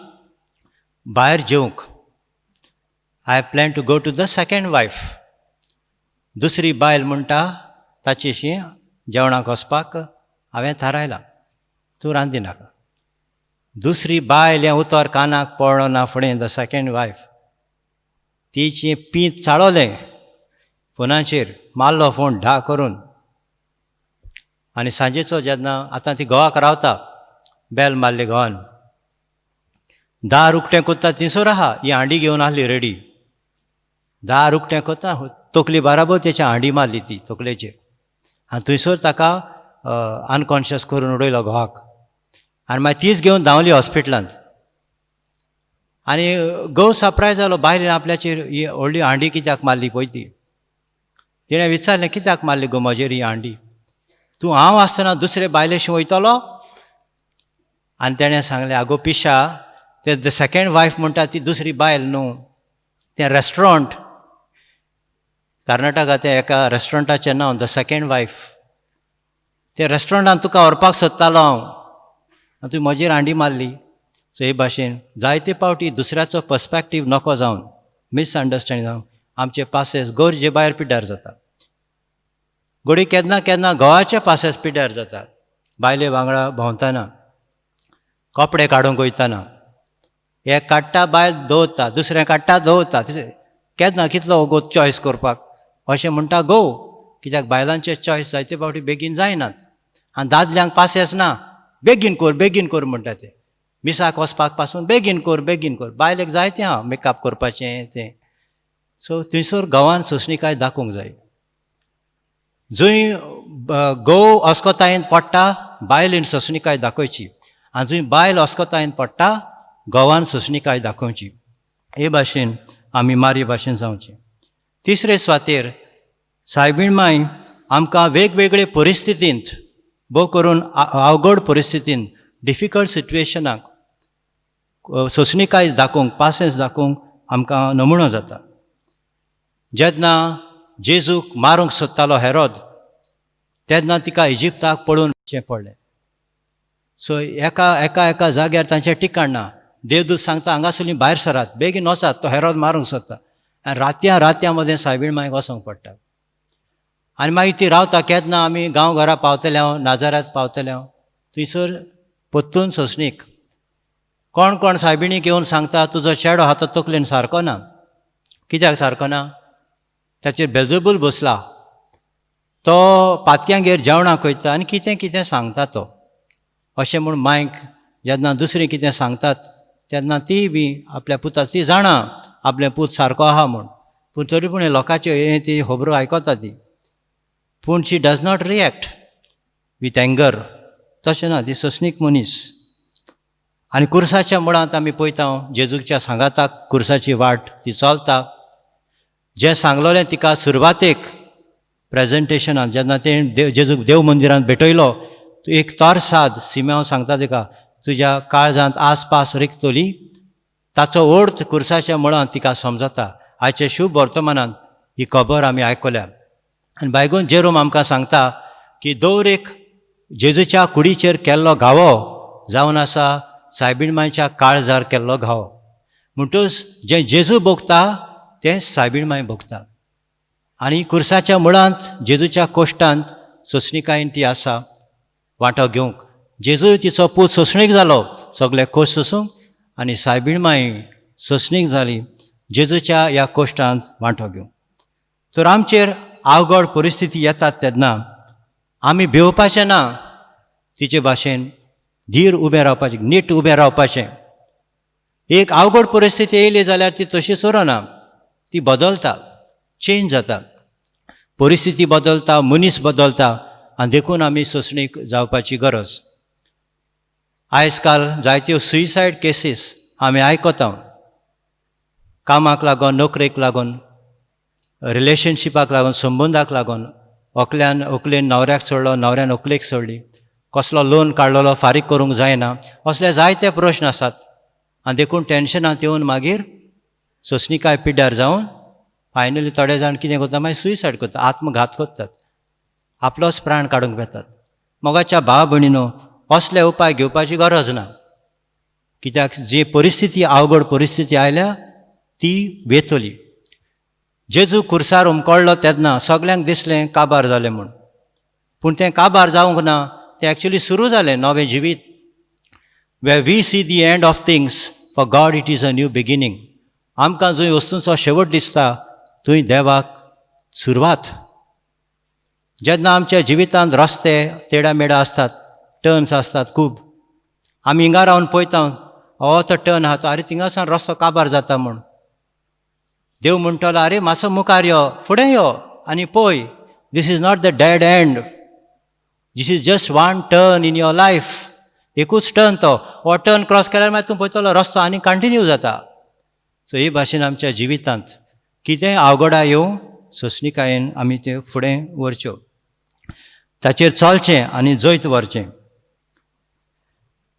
भायर जेवंक. I have plan to go to the second wife. दुसरी बायल म्हणटा ताची अशी जेवणाक वचपाक हांवें थारायलां, तूं रांदी नाका. दुसरी बायल हें उतर कानाक पडलो ना फुडें. द सेकंड वायफ तिची पीत चाळोलें फोनाचेर, मारलो फोन ढा करून. आनी सांजेचो जेन्ना आतां ती घोवाक रावता, बेल मारली घोवान, दार उक्तें कोत्ता थिंयसर आहा. ही हांडी घेवन आसली रेडी. दार उक्तें कोत्ता, तकली बराबर तेच्या हांडी मारली ती तकलेचेर. आनी थंयसर ताका अनकॉन्शियस करून उडयलो घोवाक. आनी मागीर तीच घेवन धांवली हॉस्पिटलांत. आनी घोव सरप्रायज जालो, बायलेन आपल्याचेर ही व्हडली हांडी कित्याक मारली पळय ती. तिणें विचारलें, कित्याक मारली गो म्हजेर ही हांडी? तूं हांव आसतना दुसरे बायलेशी वयतलो? आनी तेणें सांगलें, आगो पिशा, ते द सेकंड वायफ म्हणटा ती दुसरी बायल न्हू. तें रेस्टॉरंट कर्नाटका, तें एका रेस्टॉरंटाचें नांव द सेकंड वायफ. ते रेस्टॉरंटान तुका व्हरपाक सोदतालो हांव आनी तुवें म्हजेर हांडी मारली. सो हे भाशेन जायते फावटी दुसऱ्याचो पर्स्पेक्टीव नको जावन मिसअंडरस्टँडींग जावन आमचे पासेस गरजे भायर पिड्यार जाता. घोडी केन्ना केन्ना घोवाचे पासेस पिड्यार जातात. बायले वांगडा भोंवतना, कपडे काडूंक वयतना एक काडटा बायल दवरता, दुसरें काडटा दवरता. केन्ना कितलो वगो चॉयस करपाक अशें म्हणटा घोव. कित्याक बायलांचे चॉयस जायते फावटी बेगीन जायनात. आनी दादल्यांक पासेस ना, बेगीन कर म्हणटा ते. मिसाक वचपाक पासून बेगीन कर. बायलेक जायतें आहा मेकअप करपाचें तें. सो थंयसर घोवान सोंसणीकाय दाखोवंक जाय. जंय घोव अस्कोतायेन पडटा बायलेन सोंसणीकाय दाखोवची. आनी जंय बायल अस्कोतायेन पडटा घोवान सोंसणीकाय दाखोवची. हे भाशेन आमी मारी भाशेन जावचें. तिसरे सुवातेर सायबीण मांय आमकां वेगवेगळे परिस्थितींत, भोव करून अवघड परिस्थितींत, डिफिकल्ट सिट्युएशनाक सोंसणीकाय दाखोवंक, पासेंस दाखोवंक आमकां नमुनो जाता. जेन्ना जेजूक मारूंक सोदतालो हेरोद, तेन्ना तिका इजिप्ताक पळोवन वचचें पडलें. सो एका जाग्यार तांचें ठिकाण ना. देवदूत सांगता, हांगासरलीं भायर सरात, बेगीन वचात, तो हेरोद मारूंक सोदता. आनी रात्यां मदें सायबीण मांयक वचोंक पडटा. आनी मागीर ती रावता. केन्ना आमी गांवघरा पावतले हांव, नाजारात तावतले हांव. थंयसर पोत्तून सोंसणीक कोण कोण सायबिणीक येवन सांगता, तुजो चेडो आहा तो तकलेन सारको ना. कित्याक सारको ना? ताचेर बेल्झेबूल बसला. तो पातक्यांगेर जेवणाक वयता आनी कितें कितें सांगता तो. अशें म्हूण मांयक जेन्ना दुसरीं कितें सांगतात तेन्ना ती बी आपल्या पुताक, ती जाणा आपलें पूत सारको आहा म्हूण, पूण तरी पूण लोकांच्यो हे ती खबरो आयकता ती. पूण she does not react with anger. तशें ना, ती सोंसणीक मनीस. आनी कुर्साच्या मुळांत आमी पळयता जेजूच्या सांगाताक कुर्साची वाट ती चलता. जें सांगलोलें तिका सुरवातेक प्रेजेंटेशनान जेन्ना तें जेजूक देव मंदिरांत भेटयलो, तूं एक तोरसाद सिमे हांव सांगता तुका तुज्या काळजांत आसपास रिगतली ताचो अर्थ कुर्साच्या मुळांत तिका समजता. आयचे शुभ वर्तमानांत ही खबर आमी आयकल्या. आनी बायगून जेरोम आमकां सांगता की दौरेक जेजूच्या कुडीचेर केल्लो घावो जावन आसा सायबीण काळजार केल्लो घावो. म्हणटूच जें जेजू भोगता तें सायबीण मांय भोगता. आनी कुर्साच्या मुळांत जेजूच्या कोश्टांत सोंसणीकायेन ती आसा वांटो घेवंक. जेजू तिचो पूत सोंसणीक जालो सगळे कोश्ट सोंसूंक आनी सायबीण मांय सोंसणीक जाली जेजूच्या ह्या कोश्टांत वांटो घेवंक. तर आमचेर अवघड परिस्थिती येतात तेन्ना आमी भिवपाचें ना. तिचे भाशेन धीर उबें रावपाचें, नीट उबें रावपाचें. एक अवघड परिस्थिती येयली जाल्यार ती तशीच उरना, ती बदलता, चेंज जाता. परिस्थिती बदलता, मनीस बदलता आनी देखून आमी सोंसणीक जावपाची गरज. आयज काल जायत्यो सुइसायड केसीस आमी आयकता. कामाक लागून, नोकरेक लागून, रिलेशनशिपाक लागून, संबंदाक लागून व्हंकलेन न्हवऱ्याक सोडलो, न्हवऱ्यान व्हंकलेक सोडली, कसलो लोन काडलेलो फारीक करूंक जायना, असले जायते प्रश्न आसात. आनी देखून टेन्शनांत येवन मागीर सोंसणीकाय पिड्ड्यार जावन फायनली थोडे जाण कितें करता, मागीर सुइसायड करता, आत्मघात करतात, आपलोच प्राण काडूंक येतात. मोगाच्या भाव भयणीनो, असले उपाय घेवपाची गरज ना. कित्याक जी परिस्थिती अवघड परिस्थिती आयल्या ती वेतली. जेजू कुर्सार उमकळ्ळो तेन्ना सगल्यांक दिसलें काबार जालें म्हूण, पूण तें काबार जावंक ना. तें एक्चुली सुरू जालें नवें जिवीत. Where we see the end of things, for God it is a new beginning. आमकां जंय वस्तूंचो शेवट दिसता थंय देवाक सुरवात. जेन्ना आमच्या जिवितांत रस्ते तेडामेडा आसतात, टर्न्स आसतात खूब, आमी हिंगा रावन पळयता हो तो टर्न आहा तो, आरे थिंगासान रस्तो काबार जाता म्हूण. देव म्हणटलो आरे मातसो मुखार यो, फुडें यो आनी पळय, this is not the dead end, this is just one turn in your life. एकूच टर्न तो, हो टर्न क्रॉस केल्यार मागीर तूं पळयतलो रस्तो आनी कंटिन्यू जाता. सो हे भाशेन आमच्या जिवितांत कितें अवघडा येवं, सोंसणीकायेन आमी ते फुडें व्हरच्यो, ताचेर चलचें आनी जैत व्हरचें.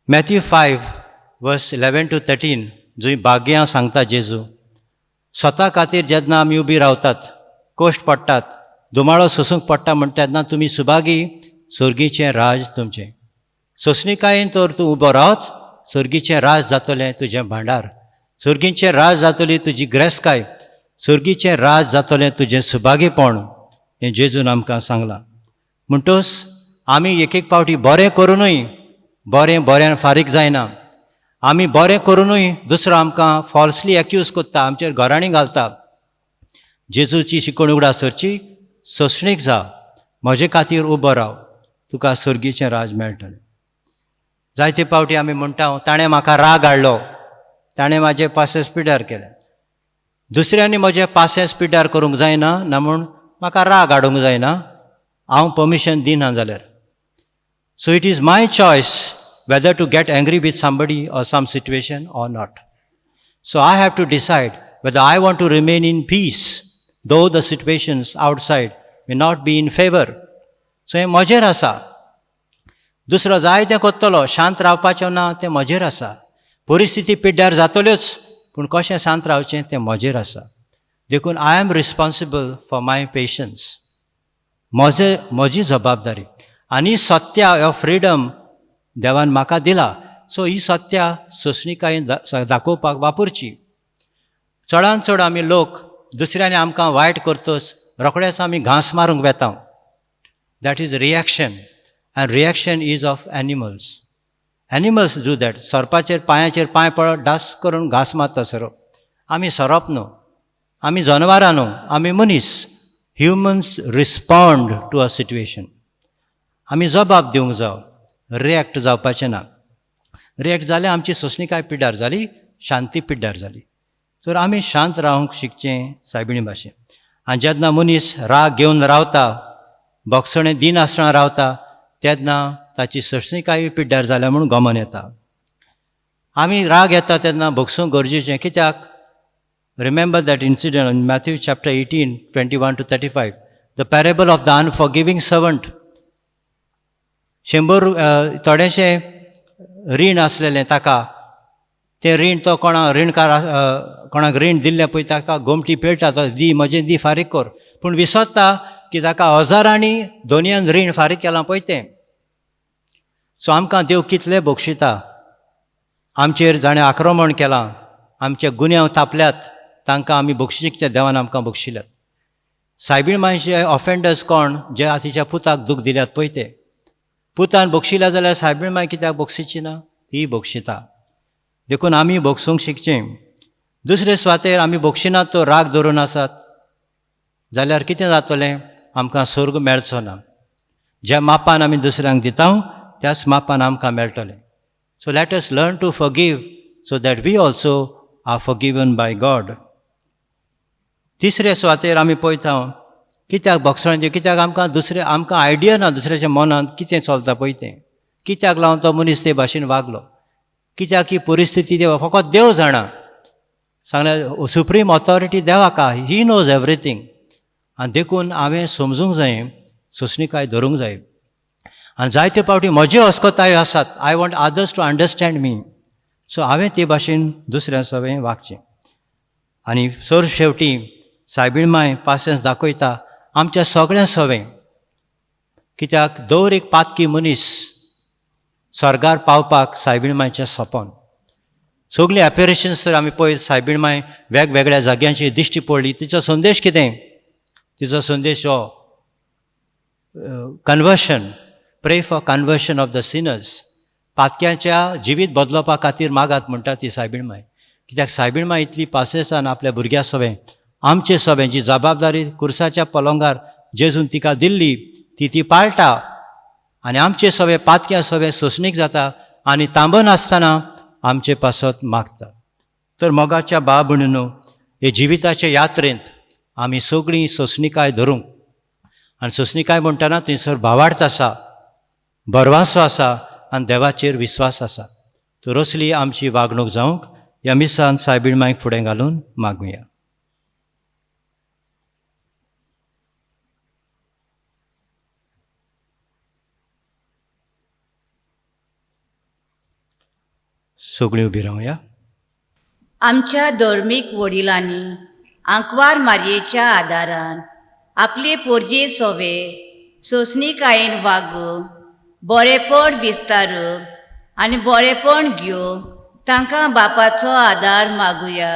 मॅथ्यू 5:11-13 जंय भाग्यां सांगता जेजू. स्वता खातीर जेन्ना आमी उबी रावतात, कोश्ट पडटात, दुमाळो सोंसूंक पडटा म्हणटा तेन्ना तुमी सुभागी, सर्गीचें राज तुमचें. सोंसणीकायेन तर तूं उबो रावत, सर्गीचें राज जातलें तुजें भांडार, सर्गीचें राज जातली तुजी ग्रेस्काय, सर्गीचें राज जातलें तुजें सुभागीपण. हें जेजून आमकां सांगलां. म्हणटूच आमी एक एक पावटी बरें करुनूय बरें बऱ्यान फारीक जायना. आमी बरें करुनूय दुसरो आमकां फॉल्सली एक्यूज करता, आमचेर घराणी घालता. जेजूची शिकवण उगडासरची, सोंसणीक जा, म्हजे खातीर उबो राव, तुका सर्गीचें राज मेळटलें. जायते पावटी आमी म्हणटा ताणें म्हाका राग हाडलो, ताणें म्हाजें पासेस पिड्ड्यार केलें. दुसऱ्यांनी म्हजें पासेस पिड्ड्यार करूंक जायना ना म्हूण म्हाका राग हाडूंक जायना, हांव परमिशन दिना जाल्यार. So it is my choice whether to get angry with somebody or some situation or not. So I have to decide whether I want to remain in peace, though the situations outside may not be in favor. So हें म्हजेर आसा. दुसरो जाय तें कोत्तलो, शांत रावपाचें ना तें म्हजेर आसा. परिस्थिती पिड्ड्यार जातल्योच, पूण कशें शांत रावचें तें म्हजेर आसा. देखून I am responsible for my patience. म्हजी जबाबदारी. आनी सत्या ऑफ फ्रिडम देवान म्हाका दिला. सो ही सत्या सोंसणीकायेन दाखोवपाक वापरची. चडांत चड आमी लोक दुसऱ्यांनी आमकां वायट करतस रोखडेच आमी घांस मारूंक वेता. That is reaction, and reaction is of animals. Animals do that. सरपाचेर पांयाचेर पांय पडत डास करून घांस मारता सरप. आमी सरप न्हू, आमी जनवरां न्हू, आमी मनीस. Humans respond to a situation. आमी जबाब दिवंक जाय, रिएक्ट जावपाचें ना. रिएक्ट जाल्यार आमची सोंसणीकाय पिड्ड्यार जाली, शांती पिड्ड्यार जाली. तर आमी शांत रावंक शिकचें सायबिणी भाशेन. आनी जेन्ना मनीस राग घेवन रावता, भोगसणें दिनासतना रावता, तेन्ना ताची सोंसणीकाय पिड्ड्यार जाल्या म्हणून गमन येता. आमी राग येता तेन्ना भोगसूंक गरजेचें. कित्याक remember that incident in Matthew chapter 18:21-35, the parable of the unforgiving servant. थोडेशे रीण आसलेलें ताका तें रीण तो कोणाक रीण दिल्लें पळय ताका गोमटी पेळटा तो दी म्हजें दी फारीक कर, पूण विसरता की ताका हजारांनी दोनयान रीण फारीक केलां पळय तें. सो आमकां देव कितले बक्षिता. आमचेर जाणें आक्रमण केलां, आमचे गुन्यांव तापल्यात, तांकां आमी बक्षीक त्या देवान आमकां बक्षिल्यात. सायबीण मायचे ऑफेंडर्स कोण जे तिच्या पुताक दूख दिल्यात पळय ते, पुतान बक्षिल्या जाल्यार सायबीण माय कित्याक बक्षिची ना? ती बक्षिता. देखून आमी बक्षूंक शिकचें. दुसरे सुवातेर आमी बक्षिनात तो राग धरून आसात जाल्यार कितें जातलें? आमकां स्वर्ग मेळचो ना. ज्या मापान आमी दुसऱ्यांक दिता त्याच मापान आमकां मेळटलें. So let us learn to forgive so that we also are forgiven by God. तिसरे सुवातेर आमी पळयता कित्याक बक्षण दिवं, कित्याक आमकां आयडिया ना दुसऱ्याच्या मनांत कितें चलता पळय तें, कित्याक लागून तो मनीस ते भाशेन वागलो, कित्याक ही परिस्थिती देवा फकत देव जाणा. सांगल्यार सुप्रीम ऑथॉरिटी देवाका, ही नोज एवरीथींग. आनी देखून हांवें समजूंक जाय, सोंसणीकाय धरूंक जाय. आनी जायते फावटी म्हज्यो अस्कोतायो आसात, I want others to understand me. So हांवें ते भाशेन दुसऱ्या सवें वागचें. आनी सर शेवटी सायबीण माय पासियन्स दाखयता आमच्या सगळ्या सवें. कित्याक दर एक पातकी मनीस स्वर्गार पावपाक सायबीण मायचें सपोन. सगळीं एपेरेशन्स जर आमी पळयत, सायबीण माय वेगवेगळ्या जाग्यांची दिश्टी पडली. तिचो संदेश कितें? तिचो संदेश हो conversion, pray for conversion of the sinners. पातक्याच्या जिवीत बदलोवपा खातीर मागात म्हणटा ती सायबीण माय. कित्याक सायबीण माय इतली पासेसान आपल्या भुरग्या सवें, आमचे सवें जी जबाबदारी कुर्साच्या पलंगार जेजून तिका दिल्ली ती पाळटा. आनी आमचे सवें पातक्या सवें सोंसणीक जाता आनी तांबन आसतना आमचे पासत मागता. तर मोगाच्या बा भयणीनो, हे जिविताचे यात्रेंत आमी सगळीं सोंसणीकाय धरूंक. आनी सोंसणीकाय म्हणटना थंयसर भावार्थ आसा, बरवासो आसा आनी देवाचेर विस्वास आसा. तर असली आमची वागणूक जावंक ह्या मिसान सायबीण मायक फुडें घालून मागुया. सगळीं उबी रावया. आमच्या धर्मीक वडिलांनी आंकवार मारयेच्या आदारान आपले पोरजे सोवे सोंसणीकायेन वागूंक, बरेपण विस्तारूंक आनी बरेपण घेवंक तांकां बापाचो आदार मागुया.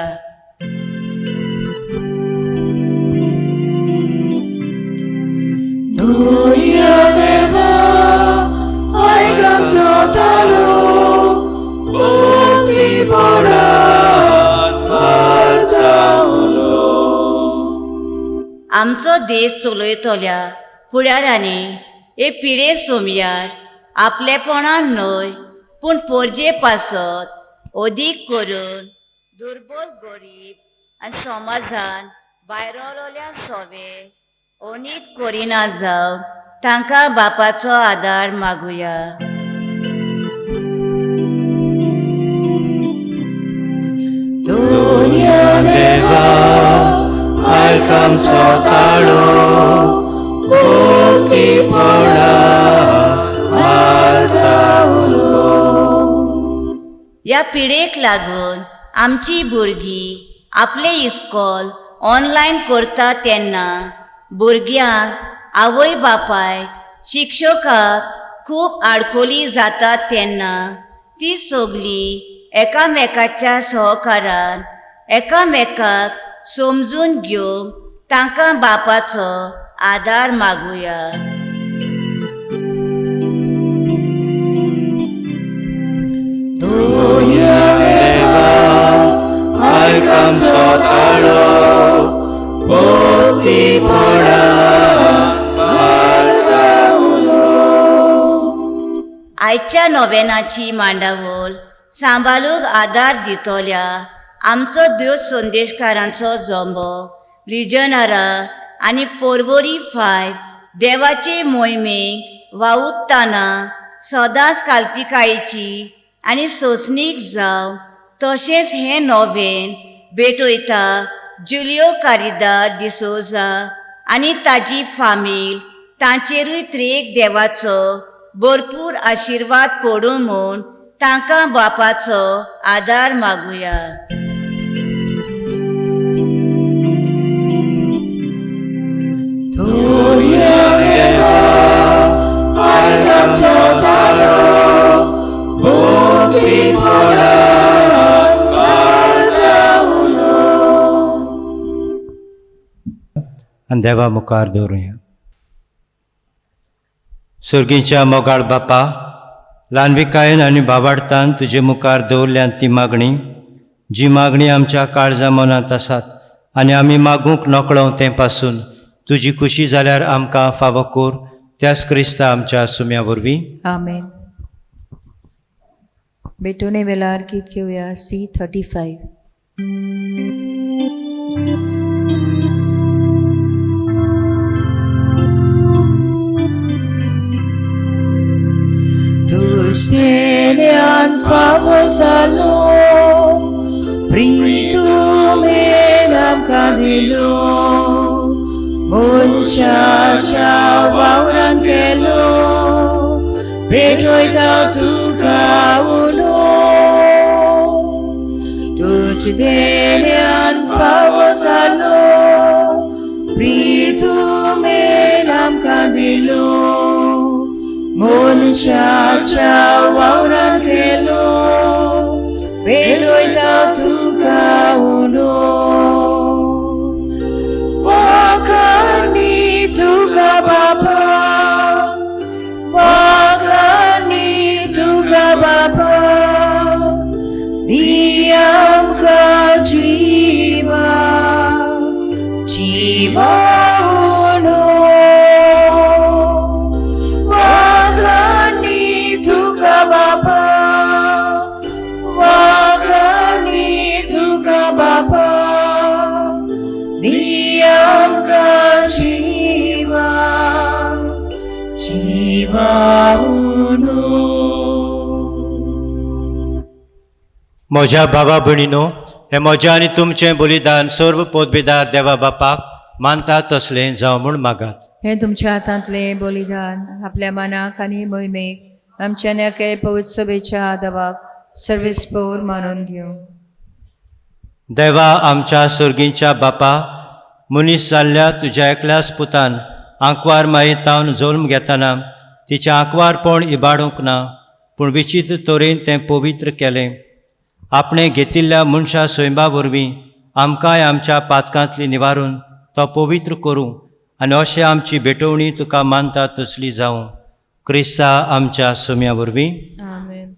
आमचो देश चलयतल्या फुडाऱ्यांनी हे पिळे सोमयार आपलेपणान न्हय पूण पोरजे पासत अदीक करून दुर्बल गरीब आनी समाजान भायरलोल्या सोवे अनीत करिना जावं तांकां बापाचो आदार मागुया. ह्या पिडेक लागून आमची भुरगीं आपले इस्कॉल ऑनलायन करता तेन्ना भुरग्यांक आवय बापाय शिक्षकाक खूब आडखोली जातात तेन्ना ती सगळीं एकामेकाच्या सहकारान एकामेकाक समजून घेवंक तांकां बापाचो आदार मागुया. आयच्या नोवेनाची मांडावळ सांबाळूंक आदार दितोल्या आमचो देव संदेशकारांचो जंबो लिजनारा आनी पोरवोरी 5 देवाचे मोहिमेक वावुरतना सदांच काल्तिकायेची आनी सोंसणीक जावं. तशेंच हें नोवेन भेटयता जुलियो कारिदास डिसोजा आनी ताजी फामील, तांचेरूय त्रेक देवाचो भरपूर आशिर्वाद पडूं म्हूण तांकां बापाचो आदार मागुया. आनी देवा मुखार दवरुया. सुर्गीच्या मोगाळ बापा, ल्हानविकायेन आनी भावार्थान तुजे मुखार दवरल्यान ती मागणी, जी मागणी आमच्या काळजा मनांत आसात आनी आमी मागूंक नकळो ते पासून तुजी खुशी जाल्यार आमकां फावो कोर. त्याच क्रिस्ता आमच्या सुम्या वरवीं. आमेन. बेटोने वेलार गीत घेऊया C35. Tuśnienian fawozalo, pritume nam kadilo, munshacha wauran kelo, betroitau tuka ulo. Tuśnienian fawozalo, pritume nam kadilo, munshacha wauran kelo, betroitau tuka ulo. Wakani tuka bapa, wakani tuka bapa, diam ka jiwa, jiwa ulo. Wakani tuka bapa, wakani tuka bapa, diam ka jiwa, jiwa uno. म्हज्या भावा भयणीनो, हे म्हजें आनी तुमचें बलिदान सर्व पोतबेदार देवा बापाक मानता तसलें जावं म्हूण मागात. हे तुमच्या हातांतले बलिदान आपल्या मनाक आनी मोहिमेक आमच्या नेके पवित्र सभेच्या आदावाक सर्वेस्पोर मानून घेवं. देवा आमच्या सुर्गीच्या बापा, मनीस जाल्ल्या तुज्या एकल्याच पुतान आंकवार मायेतावन जल्म घेतना तिचें आंकवारपण इबाडूंक ना, पूण विचित्र तरेन तें पवित्र केलें. आपणे घेतिल्ल्या मनशा स्वयंबा वरवीं आमकांय आमच्या पातकांतली निवारून तो पवित्र करूं आनी अशें आमची भेटवणी तुका मानता तसली जावं. क्रिस्ता आमच्या सुम्या वरवीं. आमेन.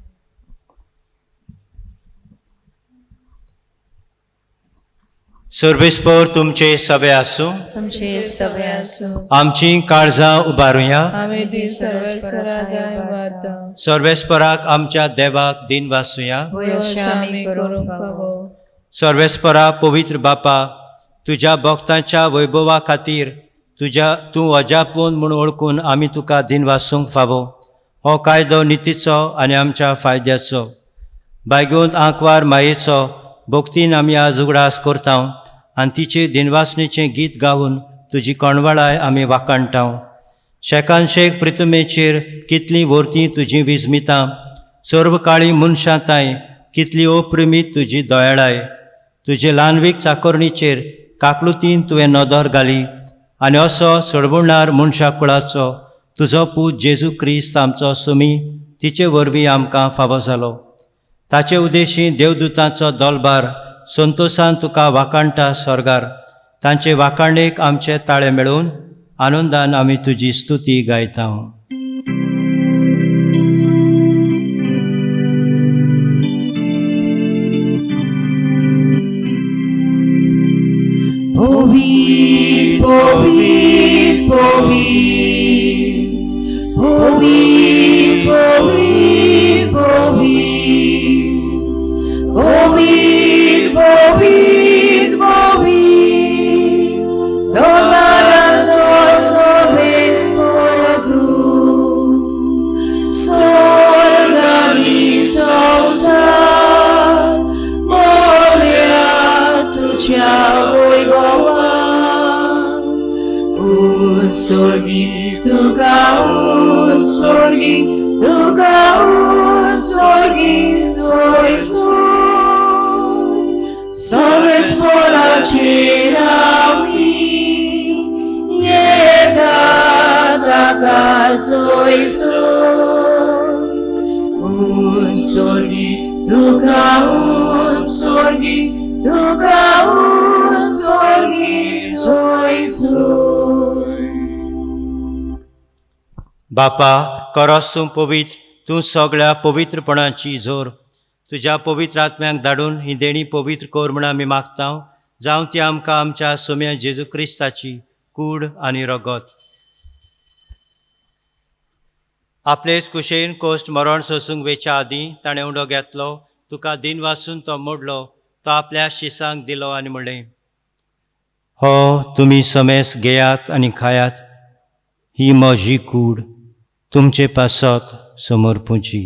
सर्वेस्पर तुमचे सभे आसूं. तुमचे सभे आसूं. आमची काळजां उबारुया. आमी ती सर्वेस्परागाय वाता, सर्वेस्पराक आमच्या देवाक दिन वासुया. वयोशे आमी करूंक फावो. फावो. सर्वेस्परा पवित्र बापा, तुज्या भक्तांच्या वैभवा खातीर तूं अजापवंत म्हूण ओळखून आमी तुका दिन वासूंक फावो. हो कायदो नितीचो आनी आमच्या फायद्याचो. बायगोंत आंकवार मायेचो भक्तीन आमी आज उगडास करता आनी तिचे दिनवासणेचें गीत गावन तुजी कणवळाय आमी वाखाणटाव. शेकान शेक प्रितमेचेर कितलीं वर्तीं तुजीं विजमितां, सर्व काळी मनशांताय कितली अप्रिमीत तुजी दयाळाय. तुजे ल्हानवीक चाकरणीचेर काकलुतीन तुवें नदर घाली आनी असो सडबडणार मनशा कुळाचो तुजो पूत जेजू क्रिस्त आमचो सुमी तिचे वरवीं आमकां फावो जालो. ताचे उदेशी देवदूतांचो दलबार संतोशान तुका वाखाणटा स्वर्गार. तांचे वाखाणेक आमचे ताळे मेळून आनंदान आमी तुजी स्तुती गायता. Povit, povit, povit, povit, povit, povit, povit, povit, povit, donaram sol sobes poradu, sorgani somsar, moria tucia voi bova, utsolgi तुका उत्सर्गी तुका उत्सर्गी सोय सोय सर्वेस पोराचेर आमी येता ताका सोय सोय उत्सर्गी तुका उत्सर्गी तुका उत्सर्गी सोय सोय बापा करोस तूं पवित्र तूं सगळ्या पवित्रपणाची जोर तुज्या पवित्र आत्म्याक धाडून ही देणी पवित्र कोर म्हूण आमी मागता जावं ती आमकां आमच्या सोम्या जेजू क्रिस्ताची कूड आनी रगत आपलेच कुशेन कोश्ट मरण सोसूंक वेच्या आदीं ताणें उंडो घेतलो तुका दिन वासून तो मोडलो तो आपल्या शिसांक दिलो आनी म्हणलें हो तुमी समेस घेयात आनी खायात ही म्हजी कूड तुमचे पासत समोर पुंजी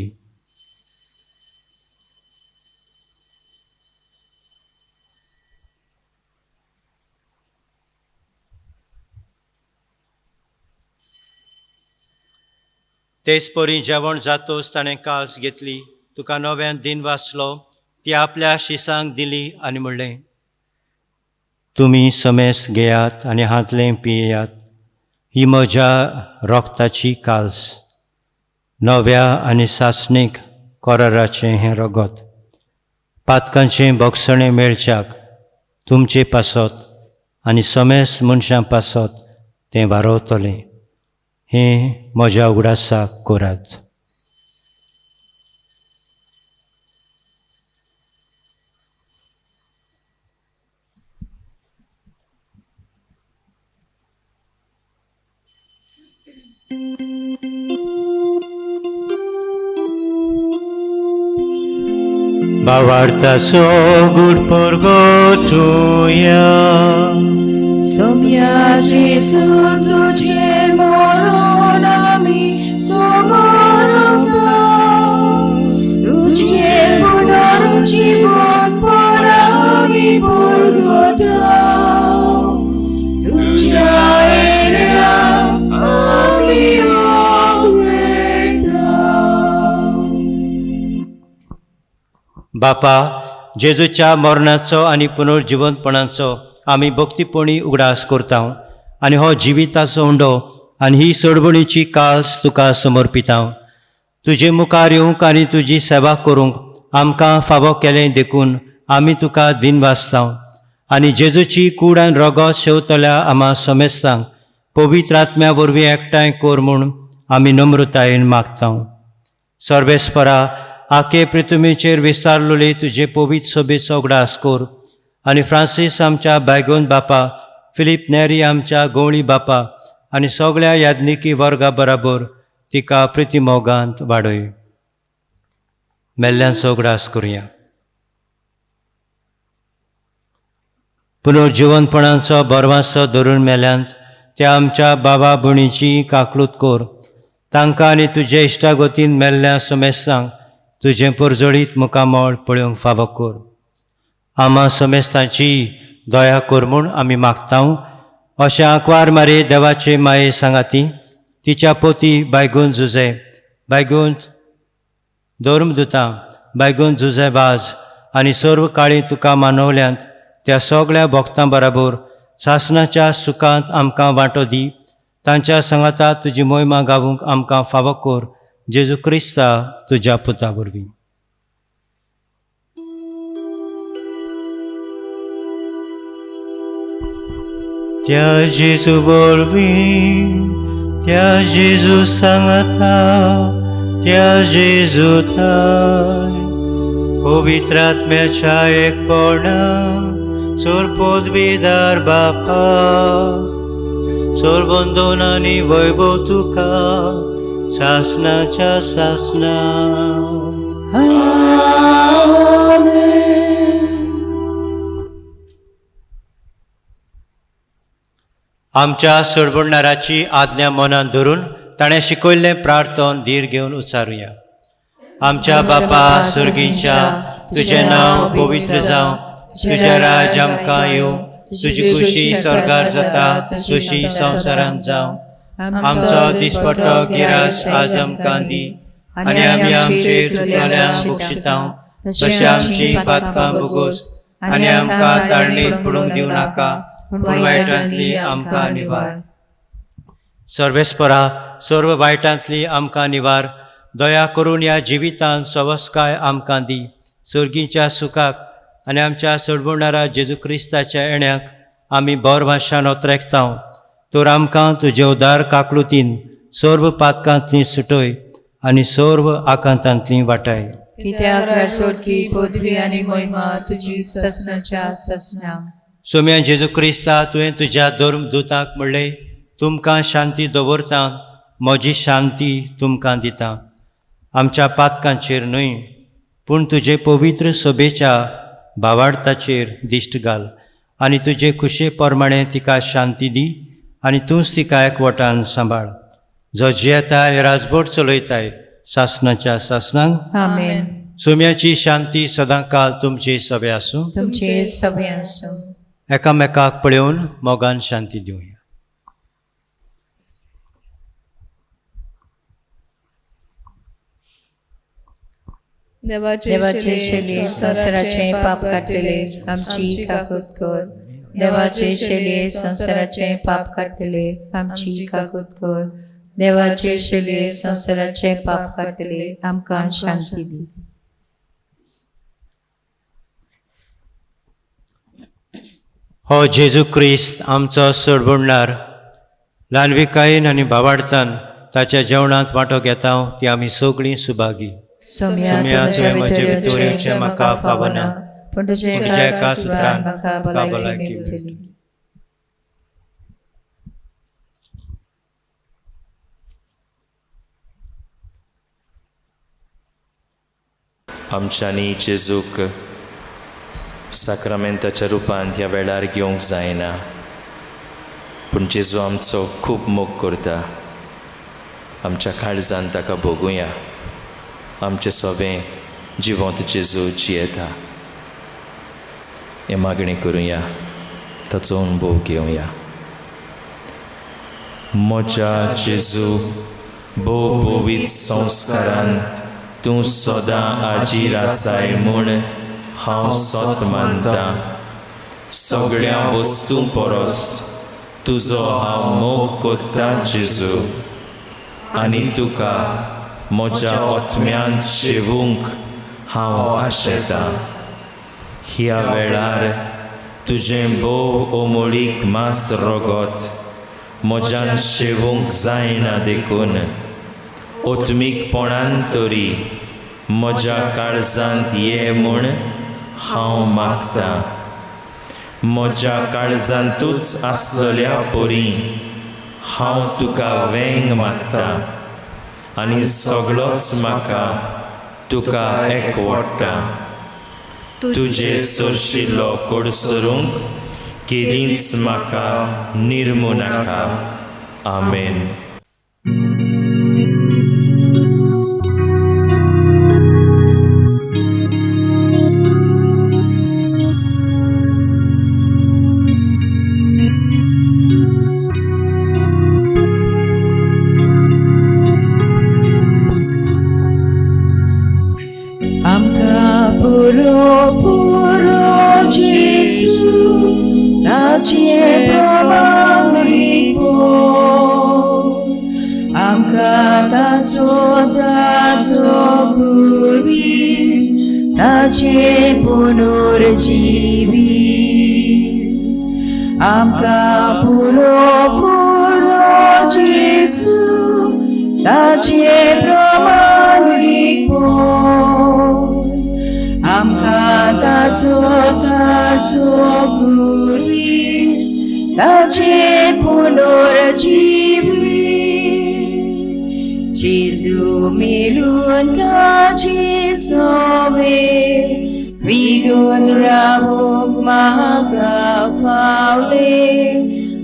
तेच परी जेवण जातोच ताणें काल्स घेतली तुका नव्यान दिन वाचलो ती आपल्या शिसांक दिली आनी म्हणलें तुमी समेस घेयात आनी हातलें पियेयात ही म्हज्या रोगताची काल्स नव्या आनी सासणीक कोराराचें हें रगत पातकांचें भोगसणें मेळच्याक तुमचे पासत आनी समेस मनशां पासत तें वारोवतलें हें म्हज्या उगडासाक करात भावार्थाचो गूढ पोरगो तुया सोम्या जेजू तुझे मरण आमी समरता तुझे पुनरुज्जीवन पर आमी परगटा तुझ्या येण्याक आमी उगडटा बापा जेजूच्या मरणाचो आनी पुनर्जिवंतपणाचो आमी भक्तीपणी उगडास करता आनी हो जिविताचो उंडो आनी ही सोडवणीची काल्स तुका समर्पिता तुजे मुखार येवंक आनी तुजी सेवा करूंक आमकां फावो केलें देखून आमी तुका दिन वाचता आनी जेजूची कूड आनी रगत शेवतल्या आम्हा समेस्तांक पवित्र आत्म्या वरवीं एकठांय कर म्हूण आमी नम्रतायेन मागता सर्वेस्परा आखे पृथ्वीचेर विस्तारलोली तुजे पवित्र सभेचो उगडास कर आनी फ्रांसीस आमच्या बायगोन बापा फिलीप नेरी आमच्या गवळी बापा आनी सगळ्या याज्ञिकी वर्गा बराबर तिका प्रितीमोगांत वाडय मेल्ल्यांचो उगडास करुया पुनर्जिवनपणाचो बरवासो धरून मेल्यांत त्या आमच्या बाबा भयणीची काकलूत कर तांकां आनी तुजे इश्टागतीन मेल्ल्या समेस्तांक तुजें परजळीत मुखामळ पळोवंक फावो कर आम्हा समेस्तांची दया कर म्हूण आमी मागता अशें आंकवार मारे देवाचे माये सांगाती तिच्या पोती बायगून जुजे बायगून धर्मदुतां बायगून जुजे बाज आनी सर्व काळी तुका मानवल्यांत त्या सगळ्या भक्तां बराबर सासणाच्या सुखांत आमकां वांटो दी तांच्या सांगाता तुजी मोहिमा गावूंक आमकां फावो कर जेजू क्रिस्ता तुज्या पुता वरवीं त्या जेजू वरवीं त्या जेजू सांगाता त्या जेजू ताय पवित्र आत्म्याच्या एकपणा सोरपोदविदार बापा सोरबंदोन आनी वैभव तुका सासणाच्या सासणा आमच्या सोडबडणाराची आज्ञा मनात धरून ताणें शिकयल्लें प्रार्थन धीर घेवन उचारुया आमच्या बापा सुर्गीच्या तुजें नांव पवित्र जावं तुजें राज आमकां येवं तुजी खुशी स्वर्गार जाता तशी संवसारांत जावं आमचो दिसपट्टो गिरास आज आमकां दी आनी आमी आमचेर चुकलेल्यांक बक्षितांव तशें आमची पातकां भोगोस आनी आमकां ताळणेत पडूंक दिवं नाका पूण वायटांतली आमकां निवार. सर्वेस्परा सर्व वायटांतली आमकां निवार. दया करून ह्या जिवितांत सवस्काय आमकां दी. सर्गीच्या सुखाक आनी आमच्या सोडवणारा जेजू क्रिस्ताच्या येण्याक आमी बोरभाशान ओतरेकतांव. तर आमकां तुजे उदार काकळुतीन सर्व पातकांतली सुटय आनी सर्व आकांतांतली वाटाय. कित्याक रासोडकी पदवी आनी महिमा तुजी ससनाच्या ससना. सोम्या जेजू क्रिस्ता तुवें तुज्या धर्मदूताक म्हणलें, तुमकां शांती दवरता, म्हजी शांती तुमकां दिता. आमच्या पातकांचेर न्हय पूण तुजे पवित्र सभेच्या भावार्थाचेर दिश्ट घाल आनी तुजे खुशे प्रमाणें तिका शांती दी आनी तूंच तिका एकवटान सांबाळ. जो जियेताय राजभर चलयताय सासनाच्या सासनांक. आमेन. सोम्याची शांती सदां काल तुमचे सभे आसूं. तुमचे सभे आसूं. एकामेकाक पळयोवन मोगान शांती दिवया. देवाचे शेली संसाराचे पाप काडटले आमची काकूत कर. देवाचे शेली संसाराचे पाप काडटले आमची काकूत कर. देवाचे शेली संसाराचे पाप काडटले आमकां शांती दी. हो जेजू क्रिस्त आमचो सोडवणदार ल्हानविकायेन आनी भावार्थान ताच्या जेवणांत वांटो घेता ती आमी सगळीं सुभागी. सोम्या तुझ्या भितरचे म्हाका फावना पूण तुजे एका सुत्रान म्हाका भलायकी मेळटली. आमच्यांनी जेजूक साक्रामेंताच्या रुपांत ह्या वेळार घेवंक जायना, पूण जेजू आमचो खूब मोग करता. आमच्या काळजांत ताका भोगुया. आमचे सोबें जिवंत जेजू जियेता हें मागणी करुया, ताचो अनुभव घेवया. म्हज्या जेजू भोव पवित्र संस्कारांत तूं सदां आजीर आसाय म्हूण हांव सत मानतां. सगळ्या वस्तू परस तुजो हांव मोग कोत्ता जेजू आनी तुका म्हज्या आत्म्यांत शेवूंक हांव आशेतां. ह्या वेळार तुजें भोव ओमळीक मास रगत म्हज्यान शेवूंक जायना देखून ओत्मीकपणान तरी म्हज्या काळजांत ये म्हूण हांव मागतां. म्हज्या काळजांतूच आसलेल्या परी हांव तुका वेंग मागतां आनी सगळोच म्हाका तुका एकवटा. तुजे सरशिल्लो कोडसरूंक केदींच म्हाका निर्मू नाका. आमेन. ताचे प्रमाणीक आमकां ताचो पुर्वीच ताचे पुनर्जीवी आमकां पुरो जेसू ताचे प्रमाणीक आमकां ताचो पुर्वीच ताचे पुनर्जीवी जेजू मेलून ताचे सोबे विगून रावूंक म्हाका फावले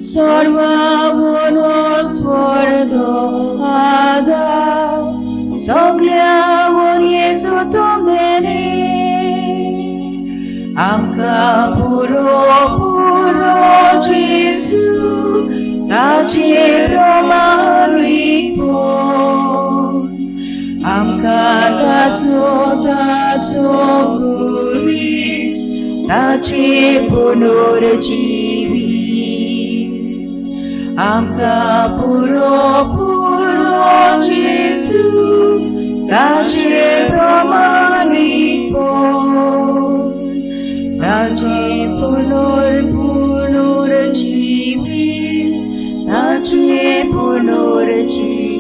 सर्वांच व्हडलो आदार सगळ्या येजू तुमने आमकां पुरो जेजू ताचे प्रमाणीपण आमकां ताचो कुरीस ताचे पुनर्जीवी आमकां पुरो जेसू ताचे प्रमाणीपण ताचे पुनर्जीवी ताचे पुनर्जीवी.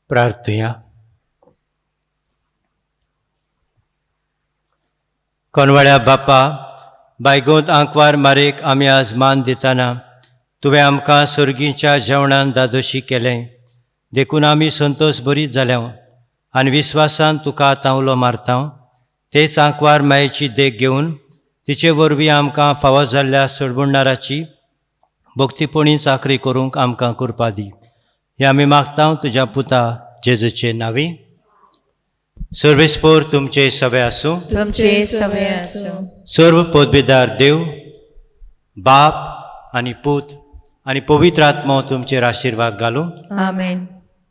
प्रार्थया. कोनवळ्या बापा, बायगोंत आंकवार मारेक आमी आज मान दिताना तुवें आमकां सर्गीच्या जेवणान दादोशी केलें, देखून आमी संतोश बरीच जाल्या आनी विस्वासान तुका आतां मारता. तेच आंकवार मायेची देख घेवन तिचे वरवीं आमकां फावो जाल्ल्या सडबुडणाराची भक्तीपणी चाकरी करूंक आमकां कृपा दी. हे आमी मागता तुज्या पुता जेजूचे नांवी. सर्वेस्पोर तुमचे सवे आसूं. तुमचे सवे आसूं. सर्व पोदबेदार देव, बाप आनी पूत आनी पवित्र आत्मो तुमचेर आशिर्वाद घालूं. आमेन.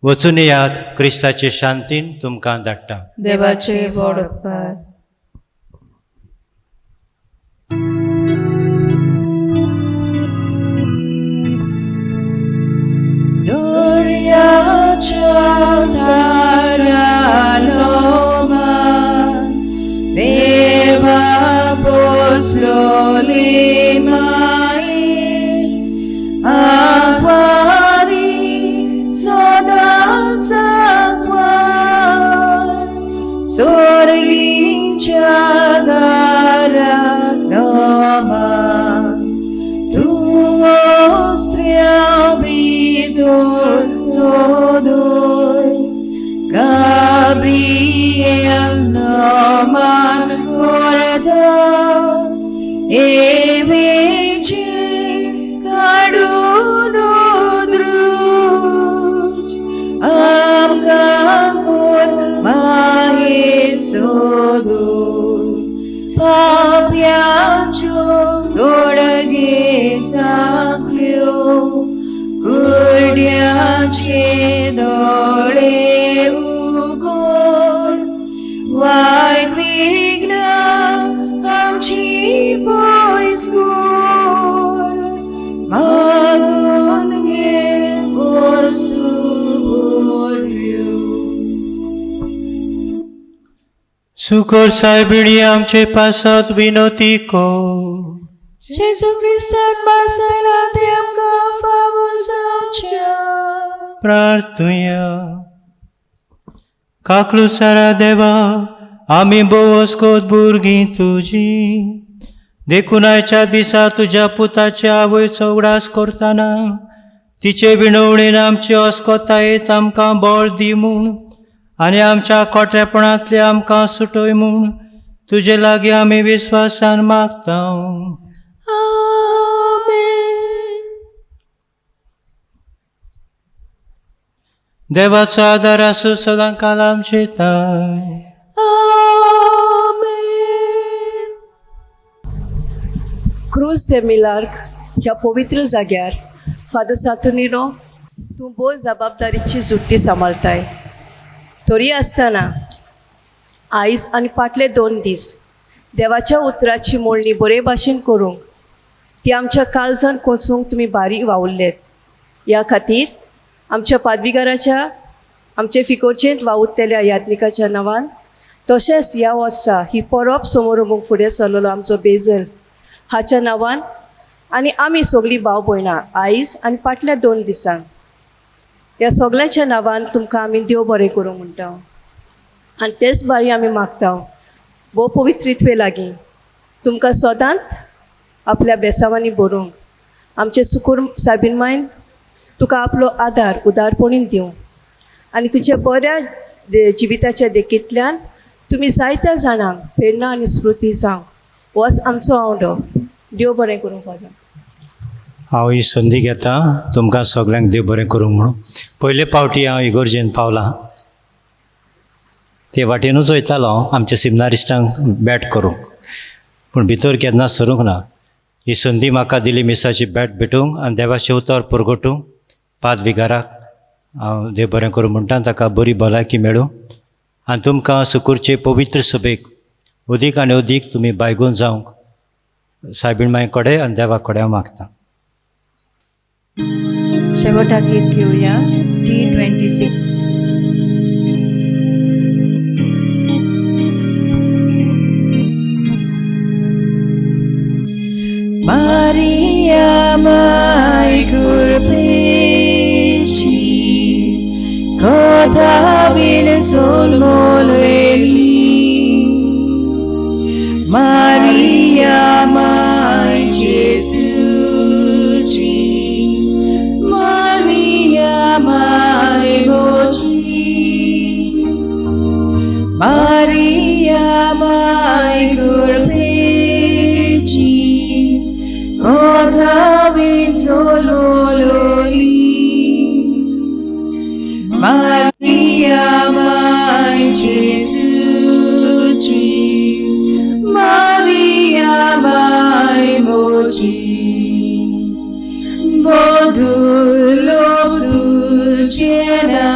वचून येयात, क्रिस्ताचे शांतीन तुमकां धाडटा. देवाचे व्हड उपकार. देवा पोसलोले माये आग्वारी सदांच आग्वार स्वर्गीच्या दारांत नमान तूं अस्त्र्या भितर सोदोय Gabriel naman korda eveche kadun udrus amka kor mahe sodur papyacho dodage saklyo kurdiache dole वायट विघ्न आमची पयस मागून घे वस्तू बऱ्यो. सुकर सायबिणी आमचे पासत विनोती को जेजू क्रिस्तान बसयला ते आमकां फावो जावच्या. प्रार्थया. काकलुसारा देवा, आमी बोवस्कोत भुरगीं तुजी, देखून आयच्या दिसा तुज्या पुताचे आवयचो उगडास करतना तिचे विणवणेन आमची अस्कोतायेत आमकां बळ दी म्हूण आनी आमच्या खोटेपणांतले आमकां सुटोय म्हूण तुजे लागीं आमी विस्वासान मागता. देवाचो आदार आसूं सदां काल आमचे ताय. क्रूज दे मिलार्क ह्या पवित्र जाग्यार फादर सातुर्निनो तूं बोल जबाबदारीची जुट्टी सांबाळताय. तरी आसतना आयज आनी फाटले 2 दीस देवाच्या उतराची मोडणी बरे भाशेन करूंक ती आमच्या काळजान कोचूंक तुमी बारीक वावुरलेत. ह्या खातीर आमच्या पादविकाराच्या आमचे फिकोरचेंत वावुरतेल्या यात्निकाच्या नांवान तशेंच ह्या वर्सा ही परब समोर फुडें सरलेलो आमचो बेजल हाच्या नांवान आनी आमी सगळीं भाव भयणां आयज आनी फाटल्या 2 दिसांक ह्या सगळ्यांच्या नांवान तुमकां आमी देव बरें करूंक म्हणटा. आनी तेच बारी आमी मागता भोव पवित्रित्वे लागीं तुमकां सदांच आपल्या बेसांवांनी भरूंक आमचे सुकूर साबीन मायन तुका आपलो आदार उदारपणीन दिवं आनी तुज्या बऱ्या जिविताच्या देखींतल्यान तुमी जायत्या जाणांक प्रेरणा आनी स्मृती जावं होच आमचो आवडो. देव बरें करूं फादर. हांव ही संदी घेता तुमकां सगल्यांक देव बरें करूंक म्हणून. पयले फावटी हांव इगर्जेन पावलां ते वाटेनूच वयतालो आमच्या सिमनारिस्टांक बॅट करूंक, पूण भितर केन्ना सरूंक ना. ही संदी म्हाका दिली मिसाची भेट भेटूंक आनी देवाचे उतर पुरगटूंक 5 बिगाराक हांव देव बरें करूं म्हणटा ताका बरी भलायकी मेळूं आनी तुमकां सुकूरचे पवित्र सभेक अदीक आनी अदीक तुमी बायगून जावंक सायबीण माय कडेन आनी देवा कडेन हांव मागतां. शेवटाक गीत घेऊया T26. Maria mai curpeci Cotabile sol moleli Maria mai Gesuci Maria mai moci Maria mai curpeci Cotabile sol moleli Maria mai Gesuci Maria mai moci Bodulok tu cena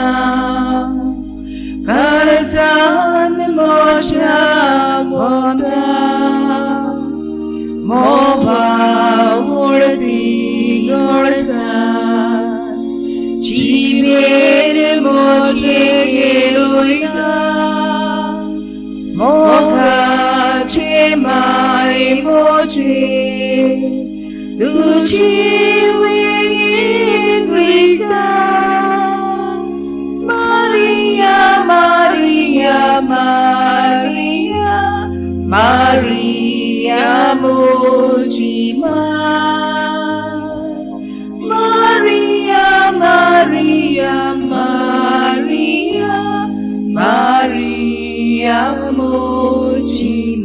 Karzan mocha bomda Moba urti gorsan Ciber moche geloida Moka ce mai moche Duci wingit rika Maria, Maria, Maria Maria Mojima Maria, Maria, Maria Maria Mojima